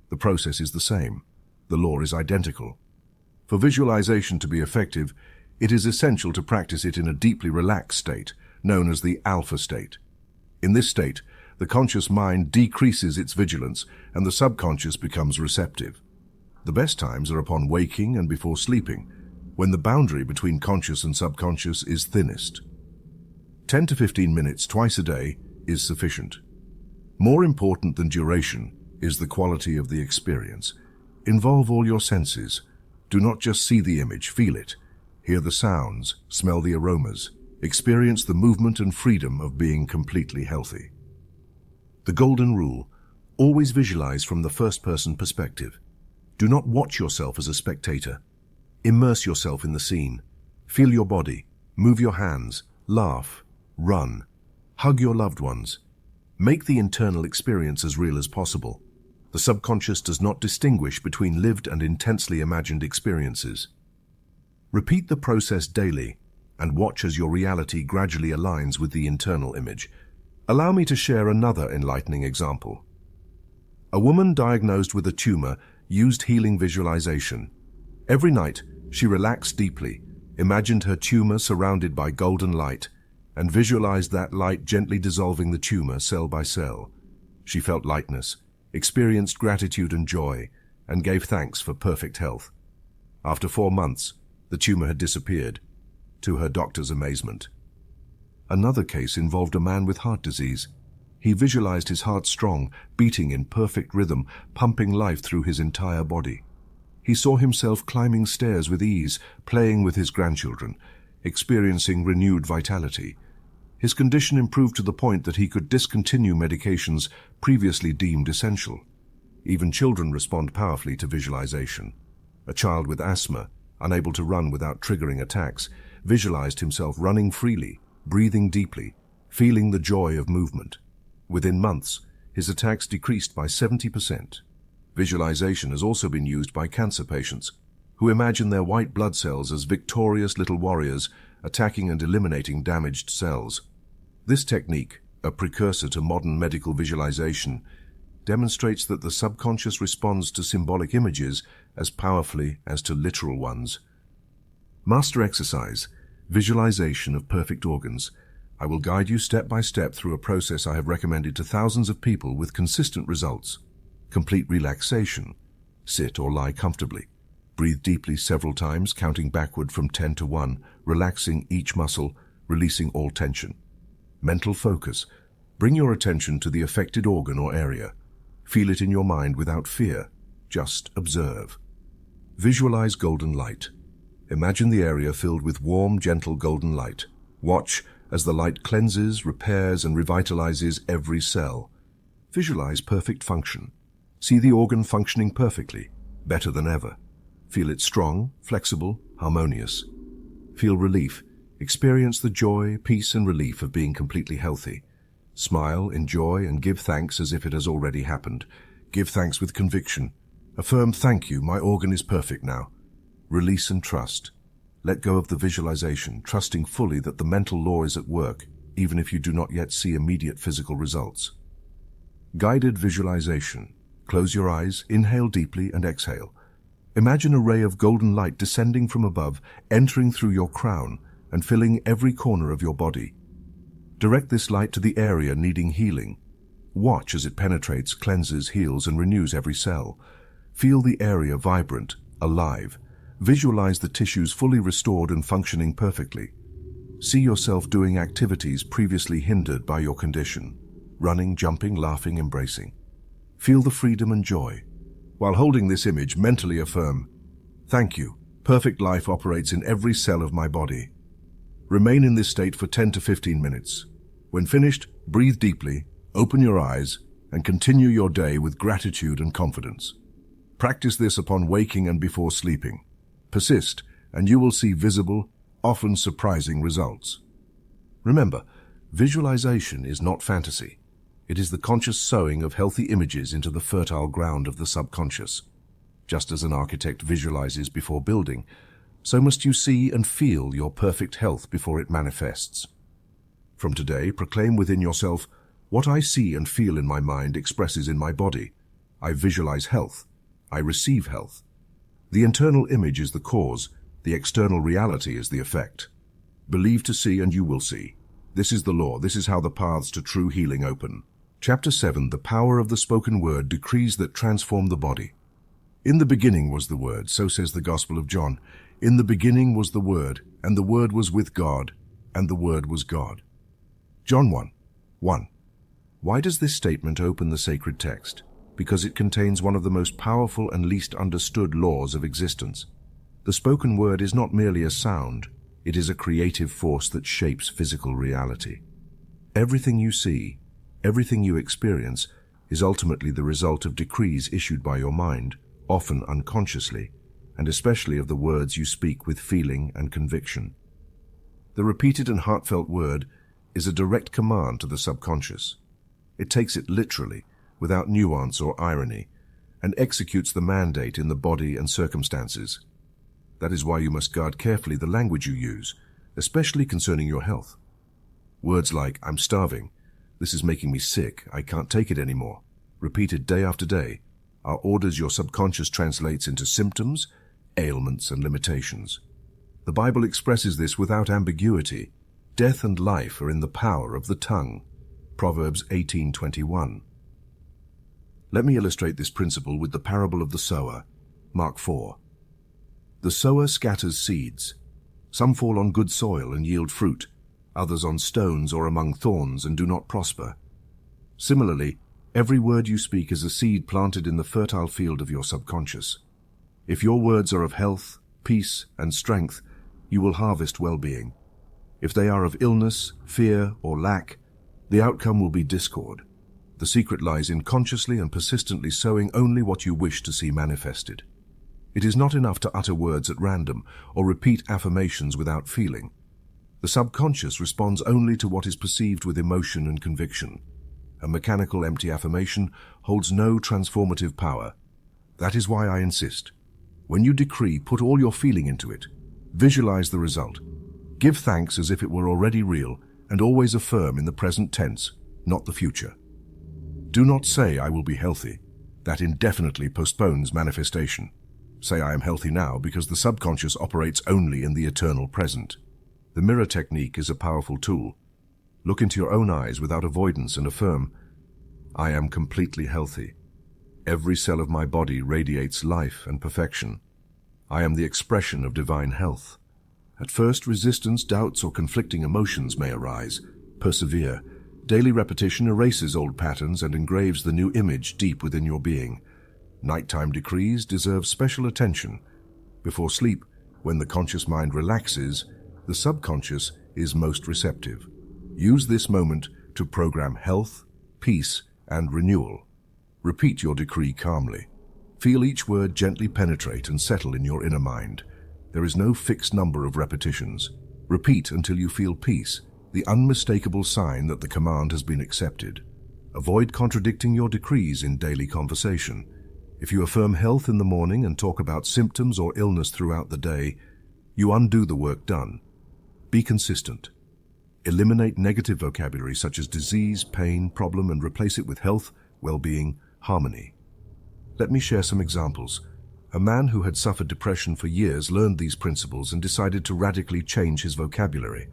The process is the same. The law is identical. For visualization to be effective, it is essential to practice it in a deeply relaxed state, known as the alpha state. In this state, the conscious mind decreases its vigilance and the subconscious becomes receptive. The best times are upon waking and before sleeping, when the boundary between conscious and subconscious is thinnest. 10 to 15 minutes twice a day is sufficient. More important than duration is the quality of the experience. Involve all your senses. Do not just see the image, feel it. Hear the sounds, smell the aromas. Experience the movement and freedom of being completely healthy. The golden rule: always visualize from the first-person perspective. Do not watch yourself as a spectator. Immerse yourself in the scene. Feel your body, move your hands, laugh, run, hug your loved ones. Make the internal experience as real as possible. The subconscious does not distinguish between lived and intensely imagined experiences. Repeat the process daily and watch as your reality gradually aligns with the internal image. Allow me to share another enlightening example. A woman diagnosed with a tumor used healing visualization. Every night, she relaxed deeply, imagined her tumor surrounded by golden light, and visualized that light gently dissolving the tumor cell by cell. She felt lightness, experienced gratitude and joy, and gave thanks for perfect health. After 4 months, the tumor had disappeared, to her doctor's amazement. Another case involved a man with heart disease. He visualized his heart strong, beating in perfect rhythm, pumping life through his entire body. He saw himself climbing stairs with ease, playing with his grandchildren, experiencing renewed vitality. His condition improved to the point that he could discontinue medications previously deemed essential. Even children respond powerfully to visualization. A child with asthma, unable to run without triggering attacks, visualized himself running freely, breathing deeply, feeling the joy of movement. Within months, his attacks decreased by 70%. Visualization has also been used by cancer patients, who imagine their white blood cells as victorious little warriors attacking and eliminating damaged cells. This technique, a precursor to modern medical visualization, demonstrates that the subconscious responds to symbolic images as powerfully as to literal ones. Master exercise, visualization of perfect organs. I will guide you step by step through a process I have recommended to thousands of people with consistent results. Complete relaxation. Sit or lie comfortably. Breathe deeply several times, counting backward from 10 to 1, relaxing each muscle, releasing all tension. Mental focus. Bring your attention to the affected organ or area. Feel it in your mind without fear. Just observe. Visualize golden light. Imagine the area filled with warm, gentle golden light. Watch as the light cleanses, repairs, and revitalizes every cell. Visualize perfect function. See the organ functioning perfectly, better than ever. Feel it strong, flexible, harmonious. Feel relief. Experience the joy, peace, and relief of being completely healthy. Smile, enjoy, and give thanks as if it has already happened. Give thanks with conviction. Affirm, "Thank you, my organ is perfect now." Release and trust. Let go of the visualization, trusting fully that the mental law is at work, even if you do not yet see immediate physical results. Guided visualization. Close your eyes, inhale deeply, and exhale. Imagine a ray of golden light descending from above, entering through your crown, and filling every corner of your body. Direct this light to the area needing healing. Watch as it penetrates, cleanses, heals, and renews every cell. Feel the area vibrant, alive. Visualize the tissues fully restored and functioning perfectly. See yourself doing activities previously hindered by your condition. Running, jumping, laughing, embracing. Feel the freedom and joy. While holding this image, mentally affirm, "Thank you. Perfect life operates in every cell of my body." Remain in this state for 10 to 15 minutes. When finished, breathe deeply, open your eyes, and continue your day with gratitude and confidence. Practice this upon waking and before sleeping. Persist, and you will see visible, often surprising results. Remember, visualization is not fantasy. It is the conscious sowing of healthy images into the fertile ground of the subconscious. Just as an architect visualizes before building, so must you see and feel your perfect health before it manifests. From today, proclaim within yourself, "What I see and feel in my mind expresses in my body. I visualize health. I receive health." The internal image is the cause, the external reality is the effect. Believe to see and you will see. This is the law. This is how the paths to true healing open. Chapter 7. The power of the spoken word, decrees that transform the body. In the beginning was the Word, so says the Gospel of John. In the beginning was the Word, and the Word was with God, and the Word was God. John 1:1. Why does this statement open the sacred text? Because it contains one of the most powerful and least understood laws of existence. The spoken word is not merely a sound, it is a creative force that shapes physical reality. Everything you see, everything you experience, is ultimately the result of decrees issued by your mind, often unconsciously, and especially of the words you speak with feeling and conviction. The repeated and heartfelt word is a direct command to the subconscious. It takes it literally, without nuance or irony, and executes the mandate in the body and circumstances. That is why you must guard carefully the language you use, especially concerning your health. Words like, "I'm starving," "This is making me sick," "I can't take it anymore," repeated day after day, are orders your subconscious translates into symptoms, ailments, and limitations. The Bible expresses this without ambiguity. Death and life are in the power of the tongue. Proverbs 18:21. Let me illustrate this principle with the parable of the sower. Mark 4. The sower scatters seeds. Some fall on good soil and yield fruit, others on stones or among thorns and do not prosper. Similarly, every word you speak is a seed planted in the fertile field of your subconscious. If your words are of health, peace, and strength, you will harvest well-being. If they are of illness, fear, or lack, the outcome will be discord. The secret lies in consciously and persistently sowing only what you wish to see manifested. It is not enough to utter words at random or repeat affirmations without feeling. The subconscious responds only to what is perceived with emotion and conviction. A mechanical, empty affirmation holds no transformative power. That is why I insist. When you decree, put all your feeling into it. Visualize the result. Give thanks as if it were already real, and always affirm in the present tense, not the future. Do not say, "I will be healthy." That indefinitely postpones manifestation. Say, "I am healthy now," because the subconscious operates only in the eternal present. The mirror technique is a powerful tool. Look into your own eyes without avoidance and affirm, "I am completely healthy. Every cell of my body radiates life and perfection. I am the expression of divine health." At first, resistance, doubts, or conflicting emotions may arise. Persevere. Daily repetition erases old patterns and engraves the new image deep within your being. Nighttime decrees deserve special attention. Before sleep, when the conscious mind relaxes, the subconscious is most receptive. Use this moment to program health, peace, and renewal. Repeat your decree calmly. Feel each word gently penetrate and settle in your inner mind. There is no fixed number of repetitions. Repeat until you feel peace, the unmistakable sign that the command has been accepted. Avoid contradicting your decrees in daily conversation. If you affirm health in the morning and talk about symptoms or illness throughout the day, you undo the work done. Be consistent. Eliminate negative vocabulary such as disease, pain, problem, and replace it with health, well-being, harmony. Let me share some examples. A man who had suffered depression for years learned these principles and decided to radically change his vocabulary.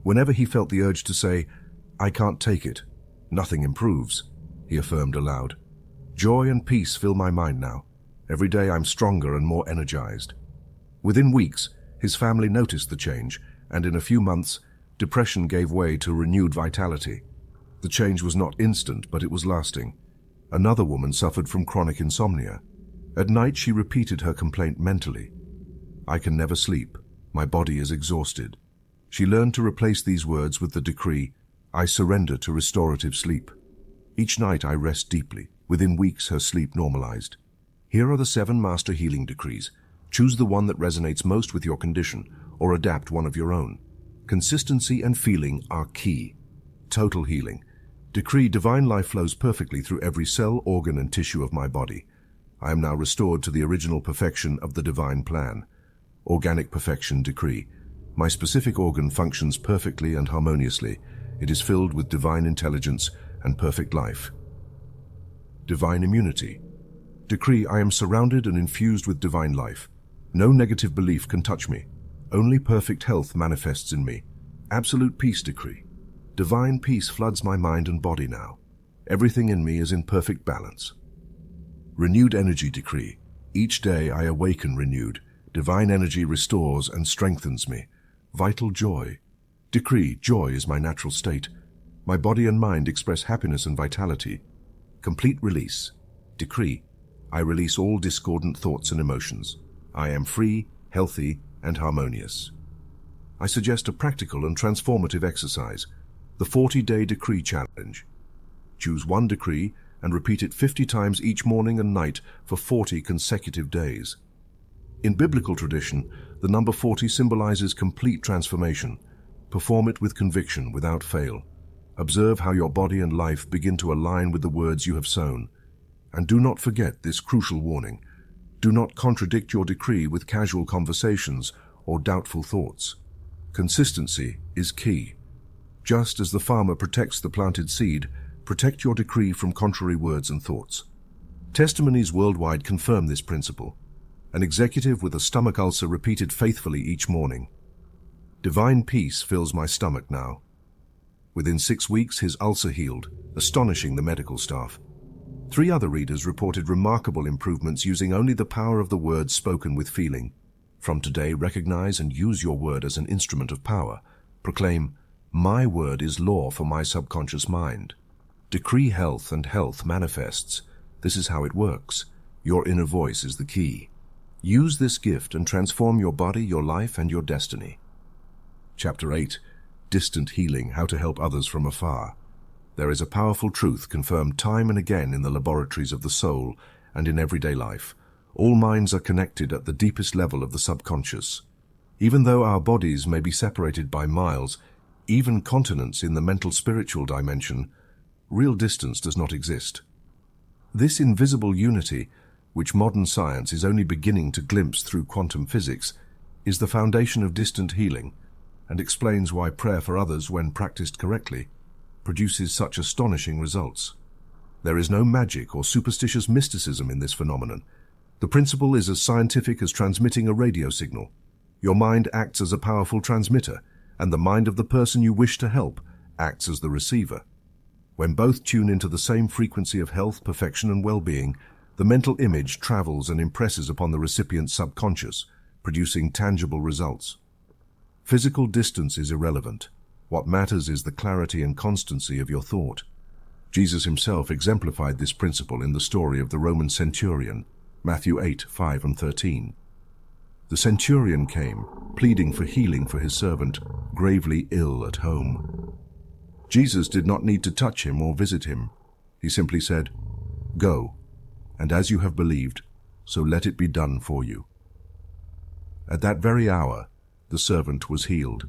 Whenever he felt the urge to say, "I can't take it," nothing improves, he affirmed aloud. "Joy and peace fill my mind now. Every day I'm stronger and more energized." Within weeks, his family noticed the change, and in a few months, depression gave way to renewed vitality. The change was not instant, but it was lasting. Another woman suffered from chronic insomnia. At night, she repeated her complaint mentally. "I can never sleep. My body is exhausted." She learned to replace these words with the decree, "I surrender to restorative sleep. Each night I rest deeply." Within weeks, her sleep normalized. Here are the 7 master healing decrees. Choose the one that resonates most with your condition, or adapt one of your own. Consistency and feeling are key. Total healing. Decree, divine life flows perfectly through every cell, organ, and tissue of my body. I am now restored to the original perfection of the divine plan. Organic perfection decree. My specific organ functions perfectly and harmoniously. It is filled with divine intelligence and perfect life. Divine immunity. Decree, I am surrounded and infused with divine life. No negative belief can touch me. Only perfect health manifests in me. Absolute peace decree. Divine peace floods my mind and body now. Everything in me is in perfect balance. Renewed energy decree. Each day I awaken renewed. Divine energy restores and strengthens me. Vital joy. Decree, joy is my natural state. My body and mind express happiness and vitality. Complete release. Decree, I release all discordant thoughts and emotions. I am free, healthy, and harmonious. I suggest a practical and transformative exercise, the 40-day decree challenge. Choose one decree and repeat it 50 times each morning and night for 40 consecutive days. In biblical tradition, the number 40 symbolizes complete transformation. Perform it with conviction, without fail. Observe how your body and life begin to align with the words you have sown. And do not forget this crucial warning. Do not contradict your decree with casual conversations or doubtful thoughts. Consistency is key. Just as the farmer protects the planted seed, protect your decree from contrary words and thoughts. Testimonies worldwide confirm this principle. An executive with a stomach ulcer repeated faithfully each morning, "Divine peace fills my stomach now." Within 6 weeks, his ulcer healed, astonishing the medical staff. 3 other readers reported remarkable improvements using only the power of the words spoken with feeling. From today, recognize and use your word as an instrument of power. Proclaim, "My word is law for my subconscious mind." Decree health and health manifests. This is how it works. Your inner voice is the key. Use this gift and transform your body, your life, and your destiny. Chapter 8. Distant Healing, How to Help Others from Afar. There is a powerful truth confirmed time and again in the laboratories of the soul and in everyday life. All minds are connected at the deepest level of the subconscious. Even though our bodies may be separated by miles, even continents in the mental-spiritual dimension, real distance does not exist. This invisible unity, which modern science is only beginning to glimpse through quantum physics, is the foundation of distant healing, and explains why prayer for others, when practiced correctly, produces such astonishing results. There is no magic or superstitious mysticism in this phenomenon. The principle is as scientific as transmitting a radio signal. Your mind acts as a powerful transmitter, and the mind of the person you wish to help acts as the receiver. When both tune into the same frequency of health, perfection, and well-being, the mental image travels and impresses upon the recipient's subconscious, producing tangible results. Physical distance is irrelevant. What matters is the clarity and constancy of your thought. Jesus himself exemplified this principle in the story of the Roman centurion, Matthew 8:5 and 13. The centurion came, pleading for healing for his servant, gravely ill at home. Jesus did not need to touch him or visit him. He simply said, "Go, and as you have believed, so let it be done for you." At that very hour, The servant was healed.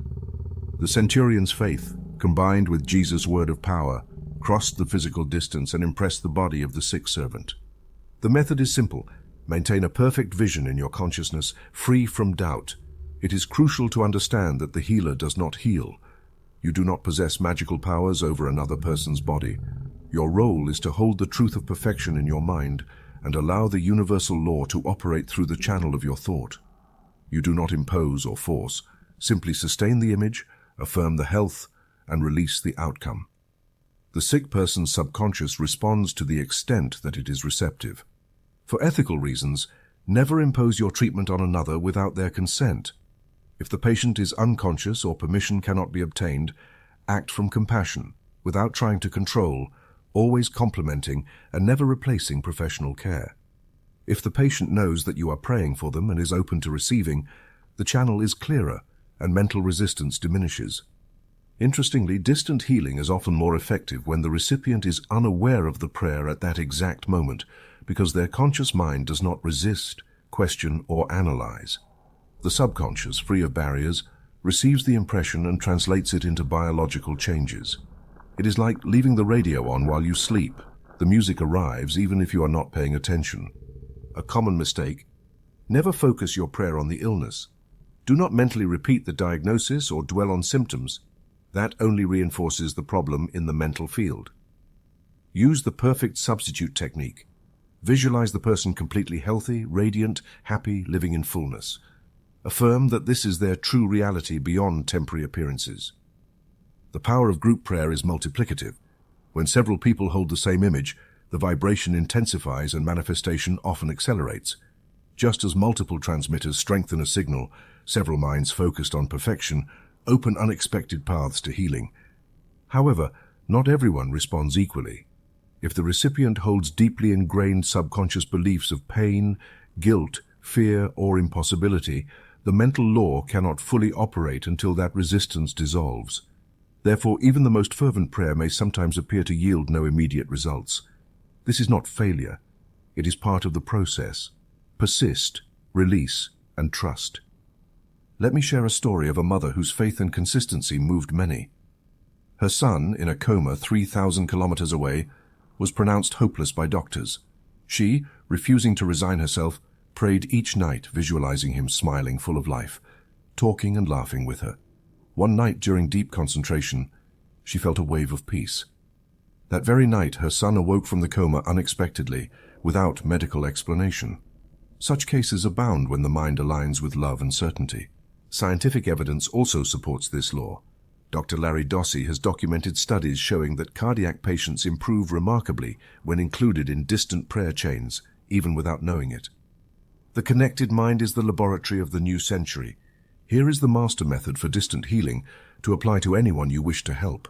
The centurion's faith, combined with Jesus' word of power, crossed the physical distance and impressed the body of the sick servant. The method is simple. Maintain a perfect vision in your consciousness, free from doubt. It is crucial to understand that the healer does not heal. You do not possess magical powers over another person's body. Your role is to hold the truth of perfection in your mind and allow the universal law to operate through the channel of your thought. You do not impose or force. Simply sustain the image, affirm the health, and release the outcome. The sick person's subconscious responds to the extent that it is receptive. For ethical reasons, never impose your treatment on another without their consent. If the patient is unconscious or permission cannot be obtained, act from compassion, without trying to control, always complementing and never replacing professional care. If the patient knows that you are praying for them and is open to receiving, the channel is clearer and mental resistance diminishes. Interestingly, distant healing is often more effective when the recipient is unaware of the prayer at that exact moment, because their conscious mind does not resist, question, or analyze. The subconscious, free of barriers, receives the impression and translates it into biological changes. It is like leaving the radio on while you sleep. The music arrives even if you are not paying attention. A common mistake: never focus your prayer on the illness. Do not mentally repeat the diagnosis or dwell on symptoms. That only reinforces the problem in the mental field. Use the perfect substitute technique. Visualize the person completely healthy, radiant, happy, living in fullness. Affirm that this is their true reality beyond temporary appearances. The power of group prayer is multiplicative. When several people hold the same image, the vibration intensifies and manifestation often accelerates. Just as multiple transmitters strengthen a signal, several minds focused on perfection open unexpected paths to healing. However, not everyone responds equally. If the recipient holds deeply ingrained subconscious beliefs of pain, guilt, fear, or impossibility, the mental law cannot fully operate until that resistance dissolves. Therefore, even the most fervent prayer may sometimes appear to yield no immediate results. This is not failure. It is part of the process. Persist, release, and trust. Let me share a story of a mother whose faith and consistency moved many. Her son, in a coma 3,000 kilometers away, was pronounced hopeless by doctors. She, refusing to resign herself, prayed each night, visualizing him smiling, full of life, talking and laughing with her. One night, during deep concentration, she felt a wave of peace. That very night, her son awoke from the coma unexpectedly, without medical explanation. Such cases abound when the mind aligns with love and certainty. Scientific evidence also supports this law. Dr. Larry Dossey has documented studies showing that cardiac patients improve remarkably when included in distant prayer chains, even without knowing it. The connected mind is the laboratory of the new century. Here is the master method for distant healing to apply to anyone you wish to help.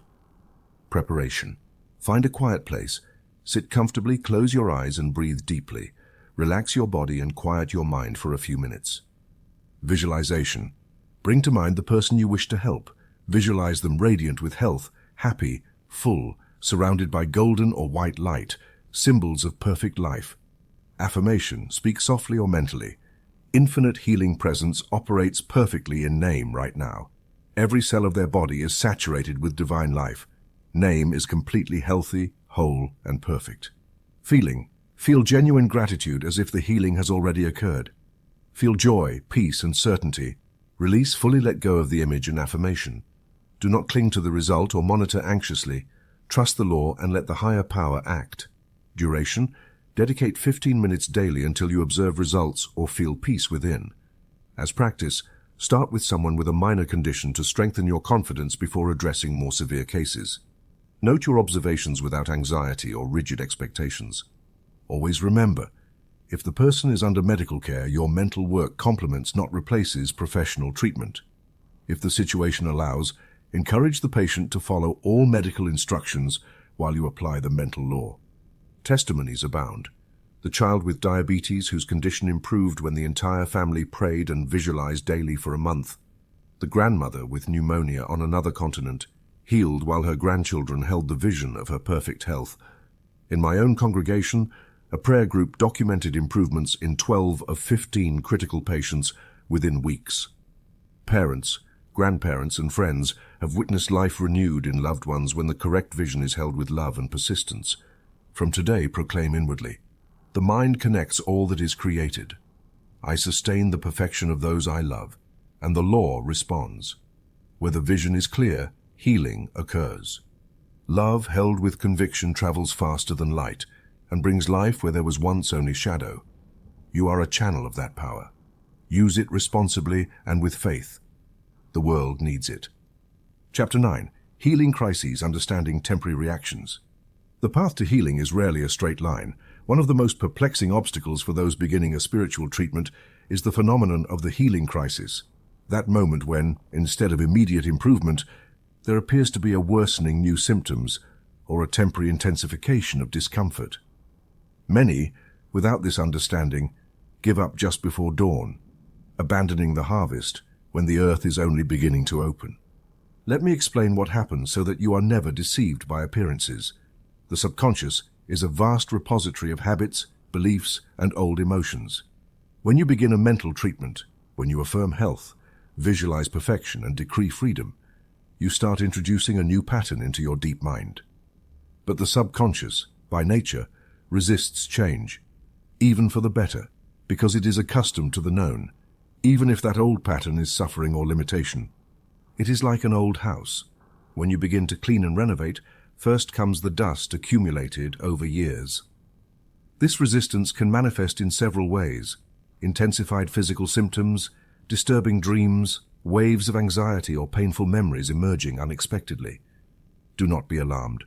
Preparation. Find a quiet place. Sit comfortably, close your eyes and breathe deeply. Relax your body and quiet your mind for a few minutes. Visualization. Bring to mind the person you wish to help. Visualize them radiant with health, happy, full, surrounded by golden or white light, symbols of perfect life. Affirmation. Speak softly or mentally. Infinite healing presence operates perfectly in name right now. Every cell of their body is saturated with divine life. Name is completely healthy, whole, and perfect. Feeling. Feel genuine gratitude as if the healing has already occurred. Feel joy, peace, and certainty. Release, fully let go of the image and affirmation. Do not cling to the result or monitor anxiously. Trust the law and let the higher power act. Duration. Dedicate 15 minutes daily until you observe results or feel peace within. As practice, start with someone with a minor condition to strengthen your confidence before addressing more severe cases. Note your observations without anxiety or rigid expectations. Always remember, if the person is under medical care, your mental work complements, not replaces, professional treatment. If the situation allows, encourage the patient to follow all medical instructions while you apply the mental law. Testimonies abound. The child with diabetes whose condition improved when the entire family prayed and visualized daily for a month. The grandmother with pneumonia on another continent, healed while her grandchildren held the vision of her perfect health. In my own congregation, a prayer group documented improvements in 12 of 15 critical patients within weeks. Parents, grandparents, and friends have witnessed life renewed in loved ones when the correct vision is held with love and persistence. From today, proclaim inwardly, "The mind connects all that is created. I sustain the perfection of those I love, and the law responds." Where the vision is clear, healing occurs. Love held with conviction travels faster than light and brings life where there was once only shadow. You are a channel of that power. Use it responsibly and with faith. The world needs it. Chapter 9. Healing Crises, Understanding Temporary Reactions. The path to healing is rarely a straight line. One of the most perplexing obstacles for those beginning a spiritual treatment is the phenomenon of the healing crisis. That moment when, instead of immediate improvement, there appears to be a worsening new symptoms or a temporary intensification of discomfort. Many, without this understanding, give up just before dawn, abandoning the harvest when the earth is only beginning to open. Let me explain what happens so that you are never deceived by appearances. The subconscious is a vast repository of habits, beliefs, and old emotions. When you begin a mental treatment, when you affirm health, visualize perfection, and decree freedom, you start introducing a new pattern into your deep mind. But the subconscious, by nature, resists change, even for the better, because it is accustomed to the known, even if that old pattern is suffering or limitation. It is like an old house. When you begin to clean and renovate, first comes the dust accumulated over years. This resistance can manifest in several ways: intensified physical symptoms, disturbing dreams, waves of anxiety or painful memories emerging unexpectedly. Do not be alarmed.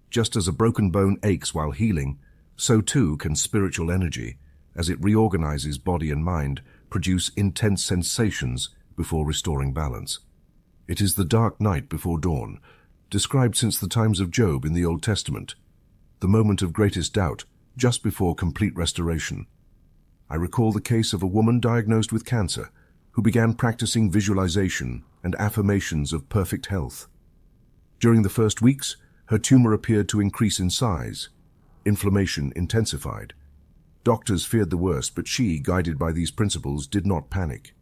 Just as a broken bone aches while healing, so too can spiritual energy, as it reorganizes body and mind, produce intense sensations before restoring balance. It is the dark night before dawn, described since the times of Job in the Old Testament, the moment of greatest doubt, just before complete restoration. I recall the case of a woman diagnosed with cancer, who began practicing visualization and affirmations of perfect health. During the first weeks, her tumor appeared to increase in size. Inflammation intensified. Doctors feared the worst, but she, guided by these principles, did not panic.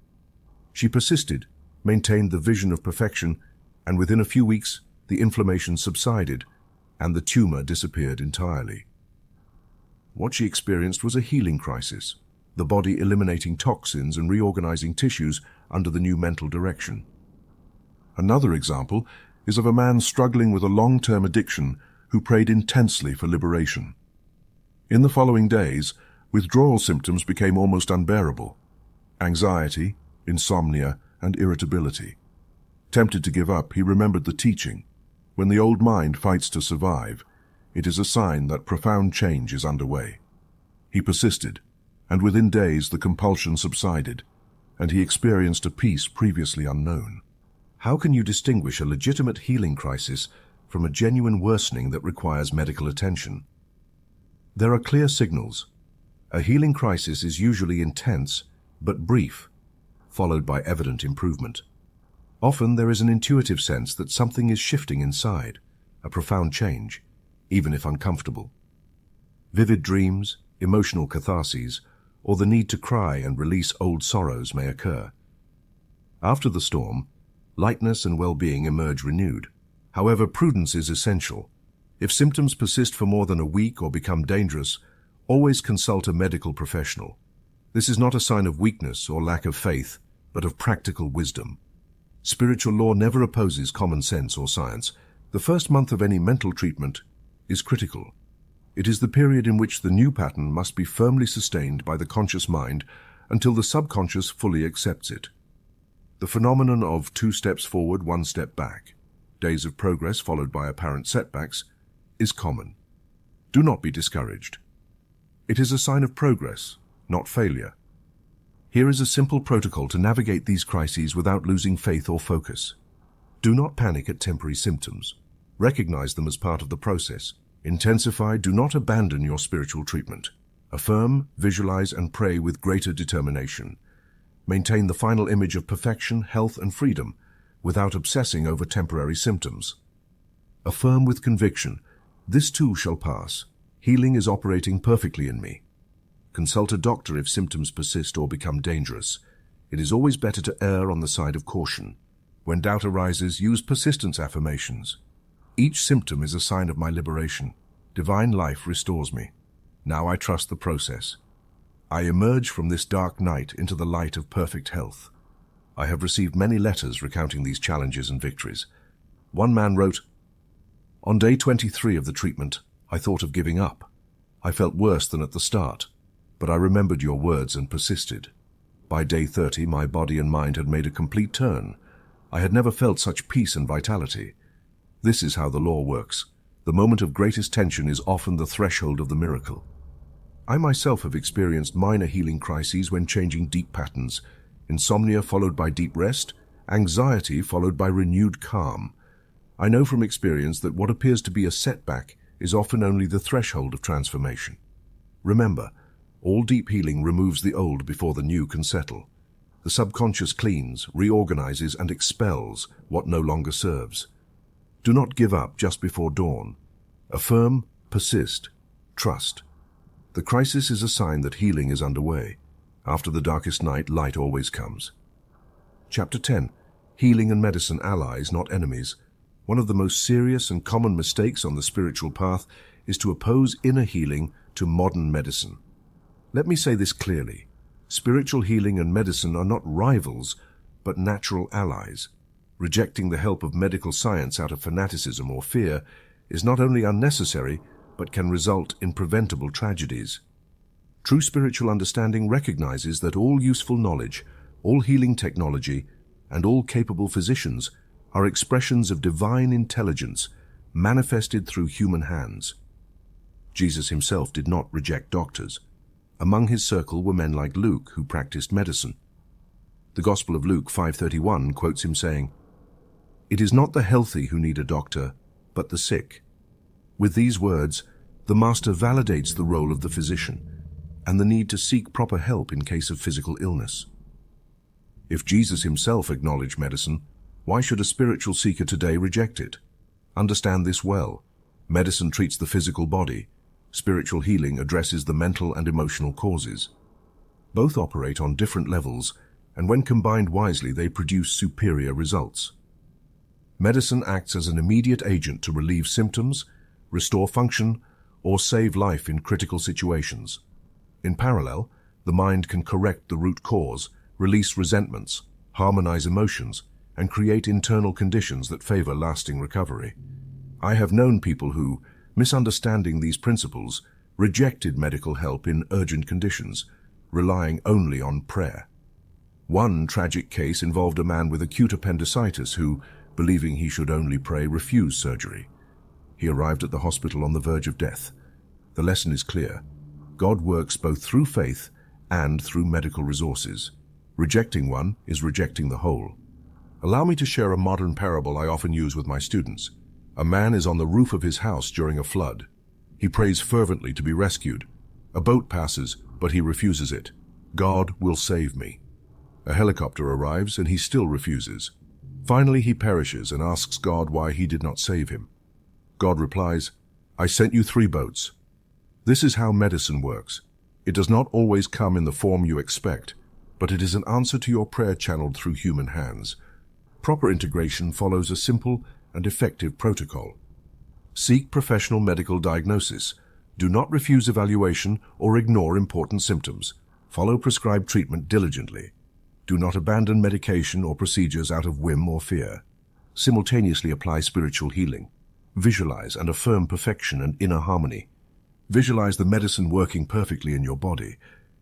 She persisted, maintained the vision of perfection, and within a few weeks, the inflammation subsided, and the tumor disappeared entirely. What she experienced was a healing crisis, the body eliminating toxins and reorganizing tissues under the new mental direction. Another example is of a man struggling with a long-term addiction who prayed intensely for liberation. In the following days, withdrawal symptoms became almost unbearable: anxiety, insomnia, and irritability. Tempted to give up, he remembered the teaching: when the old mind fights to survive, it is a sign that profound change is underway. He persisted, and within days the compulsion subsided, and he experienced a peace previously unknown. How can you distinguish a legitimate healing crisis from a genuine worsening that requires medical attention? There are clear signals. A healing crisis is usually intense, but brief, followed by evident improvement. Often there is an intuitive sense that something is shifting inside, a profound change, even if uncomfortable. Vivid dreams, emotional catharses, or the need to cry and release old sorrows may occur. After the storm, lightness and well-being emerge renewed. However, prudence is essential. If symptoms persist for more than a week or become dangerous, always consult a medical professional. This is not a sign of weakness or lack of faith, but of practical wisdom. Spiritual law never opposes common sense or science. The first month of any mental treatment is critical. It is the period in which the new pattern must be firmly sustained by the conscious mind until the subconscious fully accepts it. The phenomenon of 2 steps forward, 1 step back, days of progress followed by apparent setbacks, is common. Do not be discouraged. It is a sign of progress, not failure. Here is a simple protocol to navigate these crises without losing faith or focus. Do not panic at temporary symptoms. Recognize them as part of the process. Intensify, do not abandon your spiritual treatment. Affirm, visualize, and pray with greater determination. Maintain the final image of perfection, health, and freedom without obsessing over temporary symptoms. Affirm with conviction, this too shall pass. Healing is operating perfectly in me. Consult a doctor if symptoms persist or become dangerous. It is always better to err on the side of caution. When doubt arises, use persistence affirmations. Each symptom is a sign of my liberation. Divine life restores me. Now I trust the process. I emerge from this dark night into the light of perfect health. I have received many letters recounting these challenges and victories. One man wrote, "On day 23 of the treatment, I thought of giving up. I felt worse than at the start, but I remembered your words and persisted. By day 30, my body and mind had made a complete turn. I had never felt such peace and vitality. This is how the law works. The moment of greatest tension is often the threshold of the miracle." I myself have experienced minor healing crises when changing deep patterns. Insomnia followed by deep rest, anxiety followed by renewed calm. I know from experience that what appears to be a setback is often only the threshold of transformation. Remember, all deep healing removes the old before the new can settle. The subconscious cleans, reorganizes, and expels what no longer serves. Do not give up just before dawn. Affirm, persist, trust. The crisis is a sign that healing is underway. After the darkest night, light always comes. Chapter 10. Healing and medicine allies, not enemies. One of the most serious and common mistakes on the spiritual path is to oppose inner healing to modern medicine. Let me say this clearly. Spiritual healing and medicine are not rivals, but natural allies. Rejecting the help of medical science out of fanaticism or fear is not only unnecessary, but can result in preventable tragedies. True spiritual understanding recognizes that all useful knowledge, all healing technology, and all capable physicians are expressions of divine intelligence manifested through human hands. Jesus himself did not reject doctors. Among his circle were men like Luke, who practiced medicine. The Gospel of Luke 5:31 quotes him saying, "It is not the healthy who need a doctor, but the sick." With these words, the Master validates the role of the physician and the need to seek proper help in case of physical illness. If Jesus himself acknowledged medicine, why should a spiritual seeker today reject it? Understand this well. Medicine treats the physical body. Spiritual healing addresses the mental and emotional causes. Both operate on different levels, and when combined wisely, they produce superior results. Medicine acts as an immediate agent to relieve symptoms, restore function, or save life in critical situations. In parallel, the mind can correct the root cause, release resentments, harmonize emotions, and create internal conditions that favor lasting recovery. I have known people who, misunderstanding these principles, rejected medical help in urgent conditions, relying only on prayer. One tragic case involved a man with acute appendicitis who, believing he should only pray, refused surgery. He arrived at the hospital on the verge of death. The lesson is clear. God works both through faith and through medical resources. Rejecting one is rejecting the whole. Allow me to share a modern parable I often use with my students. A man is on the roof of his house during a flood. He prays fervently to be rescued. A boat passes, but he refuses it. God will save me. A helicopter arrives, and he still refuses. Finally, he perishes and asks God why he did not save him. God replies, "I sent you 3 boats. This is how medicine works. It does not always come in the form you expect, but it is an answer to your prayer channeled through human hands. Proper integration follows a simple and effective protocol. Seek professional medical diagnosis. Do not refuse evaluation or ignore important symptoms. Follow prescribed treatment diligently. Do not abandon medication or procedures out of whim or fear. Simultaneously apply spiritual healing. Visualize and affirm perfection and inner harmony. Visualize the medicine working perfectly in your body.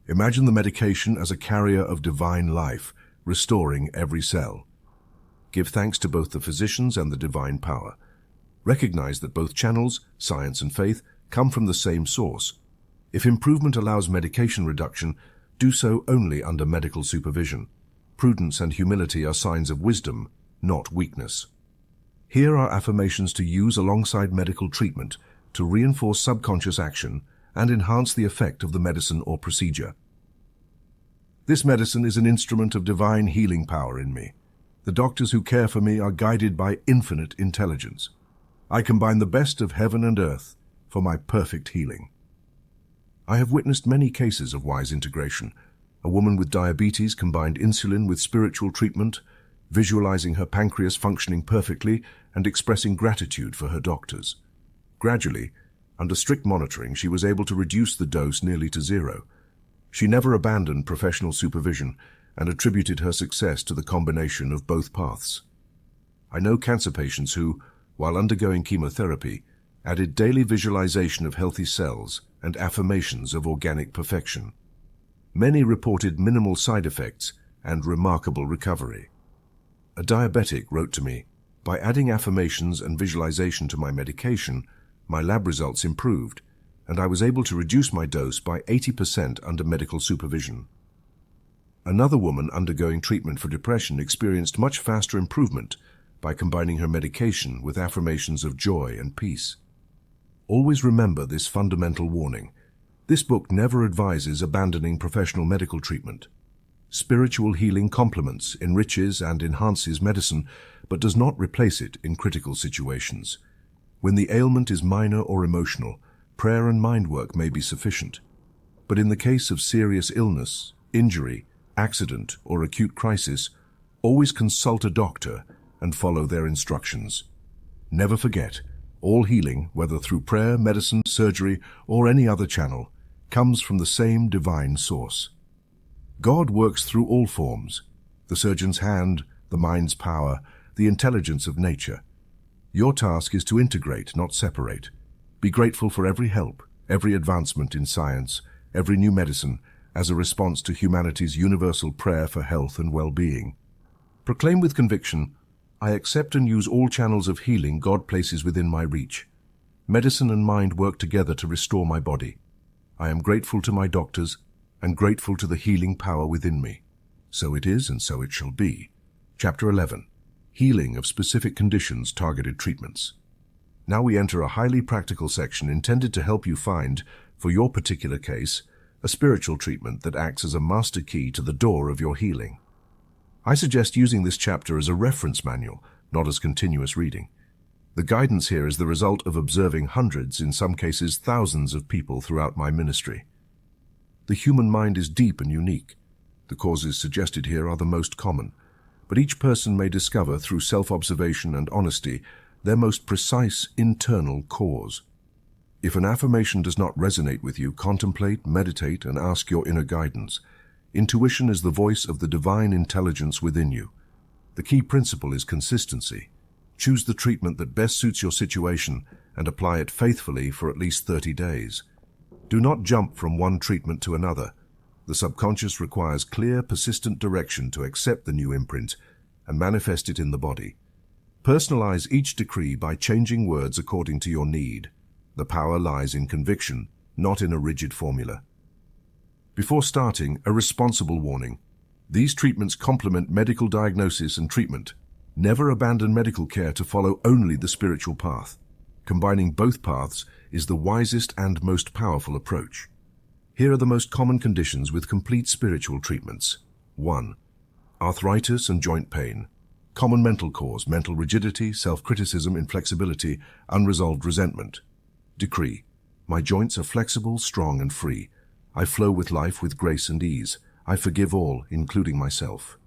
Imagine the medication as a carrier of divine life, restoring every cell. Give thanks to both the physicians and the divine power. Recognize that both channels, science and faith, come from the same source. If improvement allows medication reduction, do so only under medical supervision. Prudence and humility are signs of wisdom, not weakness. Here are affirmations to use alongside medical treatment to reinforce subconscious action and enhance the effect of the medicine or procedure. This medicine is an instrument of divine healing power in me. The doctors who care for me are guided by infinite intelligence. I combine the best of heaven and earth for my perfect healing. I have witnessed many cases of wise integration. A woman with diabetes combined insulin with spiritual treatment, visualizing her pancreas functioning perfectly and expressing gratitude for her doctors. Gradually, under strict monitoring, she was able to reduce the dose nearly to zero. She never abandoned professional supervision and attributed her success to the combination of both paths. I know cancer patients who, while undergoing chemotherapy, added daily visualization of healthy cells and affirmations of organic perfection. Many reported minimal side effects and remarkable recovery. A diabetic wrote to me, "By adding affirmations and visualization to my medication, my lab results improved, and I was able to reduce my dose by 80% under medical supervision." Another woman undergoing treatment for depression experienced much faster improvement by combining her medication with affirmations of joy and peace. Always remember this fundamental warning. This book never advises abandoning professional medical treatment. Spiritual healing complements, enriches, and enhances medicine, but does not replace it in critical situations. When the ailment is minor or emotional, prayer and mind work may be sufficient. But in the case of serious illness, injury, accident, or acute crisis, always consult a doctor and follow their instructions. Never forget, all healing, whether through prayer, medicine, surgery, or any other channel, comes from the same divine source. God works through all forms: the surgeon's hand, the mind's power, the intelligence of nature. Your task is to integrate, not separate. Be grateful for every help, every advancement in science, every new medicine, as a response to humanity's universal prayer for health and well-being. Proclaim with conviction, "I accept and use all channels of healing God places within my reach. Medicine and mind work together to restore my body. I am grateful to my doctors and grateful to the healing power within me. So it is, and so it shall be." Chapter 11. Healing of Specific Conditions, Targeted Treatments. Now we enter a highly practical section intended to help you find, for your particular case, a spiritual treatment that acts as a master key to the door of your healing. I suggest using this chapter as a reference manual, not as continuous reading. The guidance here is the result of observing hundreds, in some cases thousands, of people throughout my ministry. The human mind is deep and unique. The causes suggested here are the most common, but each person may discover through self-observation and honesty their most precise internal cause. If an affirmation does not resonate with you, contemplate, meditate, and ask your inner guidance. Intuition is the voice of the divine intelligence within you. The key principle is consistency. Choose the treatment that best suits your situation and apply it faithfully for at least 30 days. Do not jump from one treatment to another. The subconscious requires clear, persistent direction to accept the new imprint and manifest it in the body. Personalize each decree by changing words according to your need. The power lies in conviction, not in a rigid formula. Before starting, a responsible warning. These treatments complement medical diagnosis and treatment. Never abandon medical care to follow only the spiritual path. Combining both paths is the wisest and most powerful approach. Here are the most common conditions with complete spiritual treatments. 1. Arthritis and joint pain. Common mental cause: mental rigidity, self-criticism, inflexibility, unresolved resentment. Decree: my joints are flexible, strong, and free. I flow with life with grace and ease. I forgive all, including myself.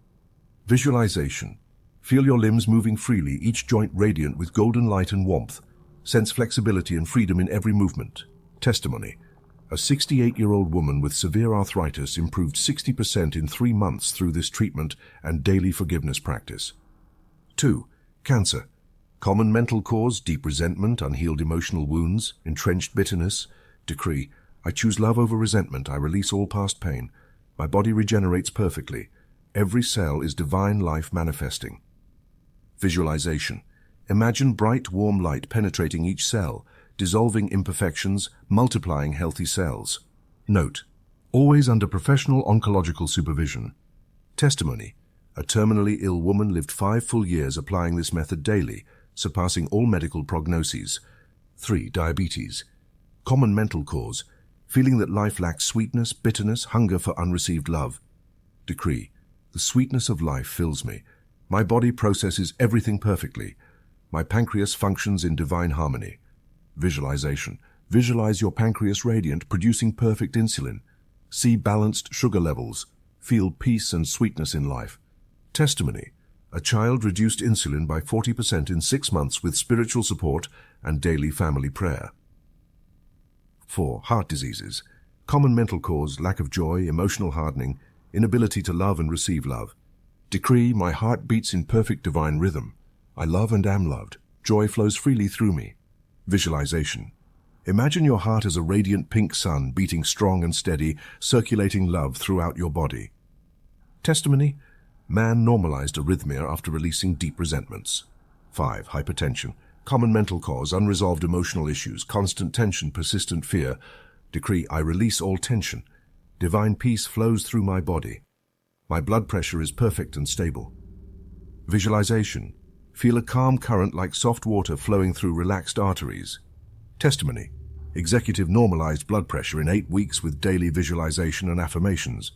Visualization: feel your limbs moving freely, each joint radiant with golden light and warmth. Sense flexibility and freedom in every movement. Testimony: a 68-year-old woman with severe arthritis improved 60% in 3 months through this treatment and daily forgiveness practice. 2. Cancer. Common mental cause: deep resentment, unhealed emotional wounds, entrenched bitterness. Decree: I choose love over resentment. I release all past pain. My body regenerates perfectly. Every cell is divine life manifesting. Visualization: imagine bright, warm light penetrating each cell, dissolving imperfections, multiplying healthy cells. Note: always under professional oncological supervision. Testimony: a terminally ill woman lived 5 full years applying this method daily, surpassing all medical prognoses. 3. Diabetes. Common mental cause: feeling that life lacks sweetness, bitterness, hunger for unreceived love. Decree: the sweetness of life fills me. My body processes everything perfectly. My pancreas functions in divine harmony. Visualization: visualize your pancreas radiant, producing perfect insulin. See balanced sugar levels, feel peace and sweetness in life. Testimony: a child reduced insulin by 40% in 6 months with spiritual support and daily family prayer. 4. Heart diseases. Common mental cause: lack of joy, emotional hardening, inability to love and receive love. Decree: my heart beats in perfect divine rhythm. I love and am loved. Joy flows freely through me. Visualization: imagine your heart as a radiant pink sun beating strong and steady, circulating love throughout your body. Testimony: man normalized arrhythmia after releasing deep resentments. 5. Hypertension. Common mental cause: unresolved emotional issues, constant tension, persistent fear. Decree: I release all tension. Divine peace flows through my body. My blood pressure is perfect and stable. Visualization: feel a calm current like soft water flowing through relaxed arteries. Testimony: executive normalized blood pressure in 8 weeks with daily visualization and affirmations.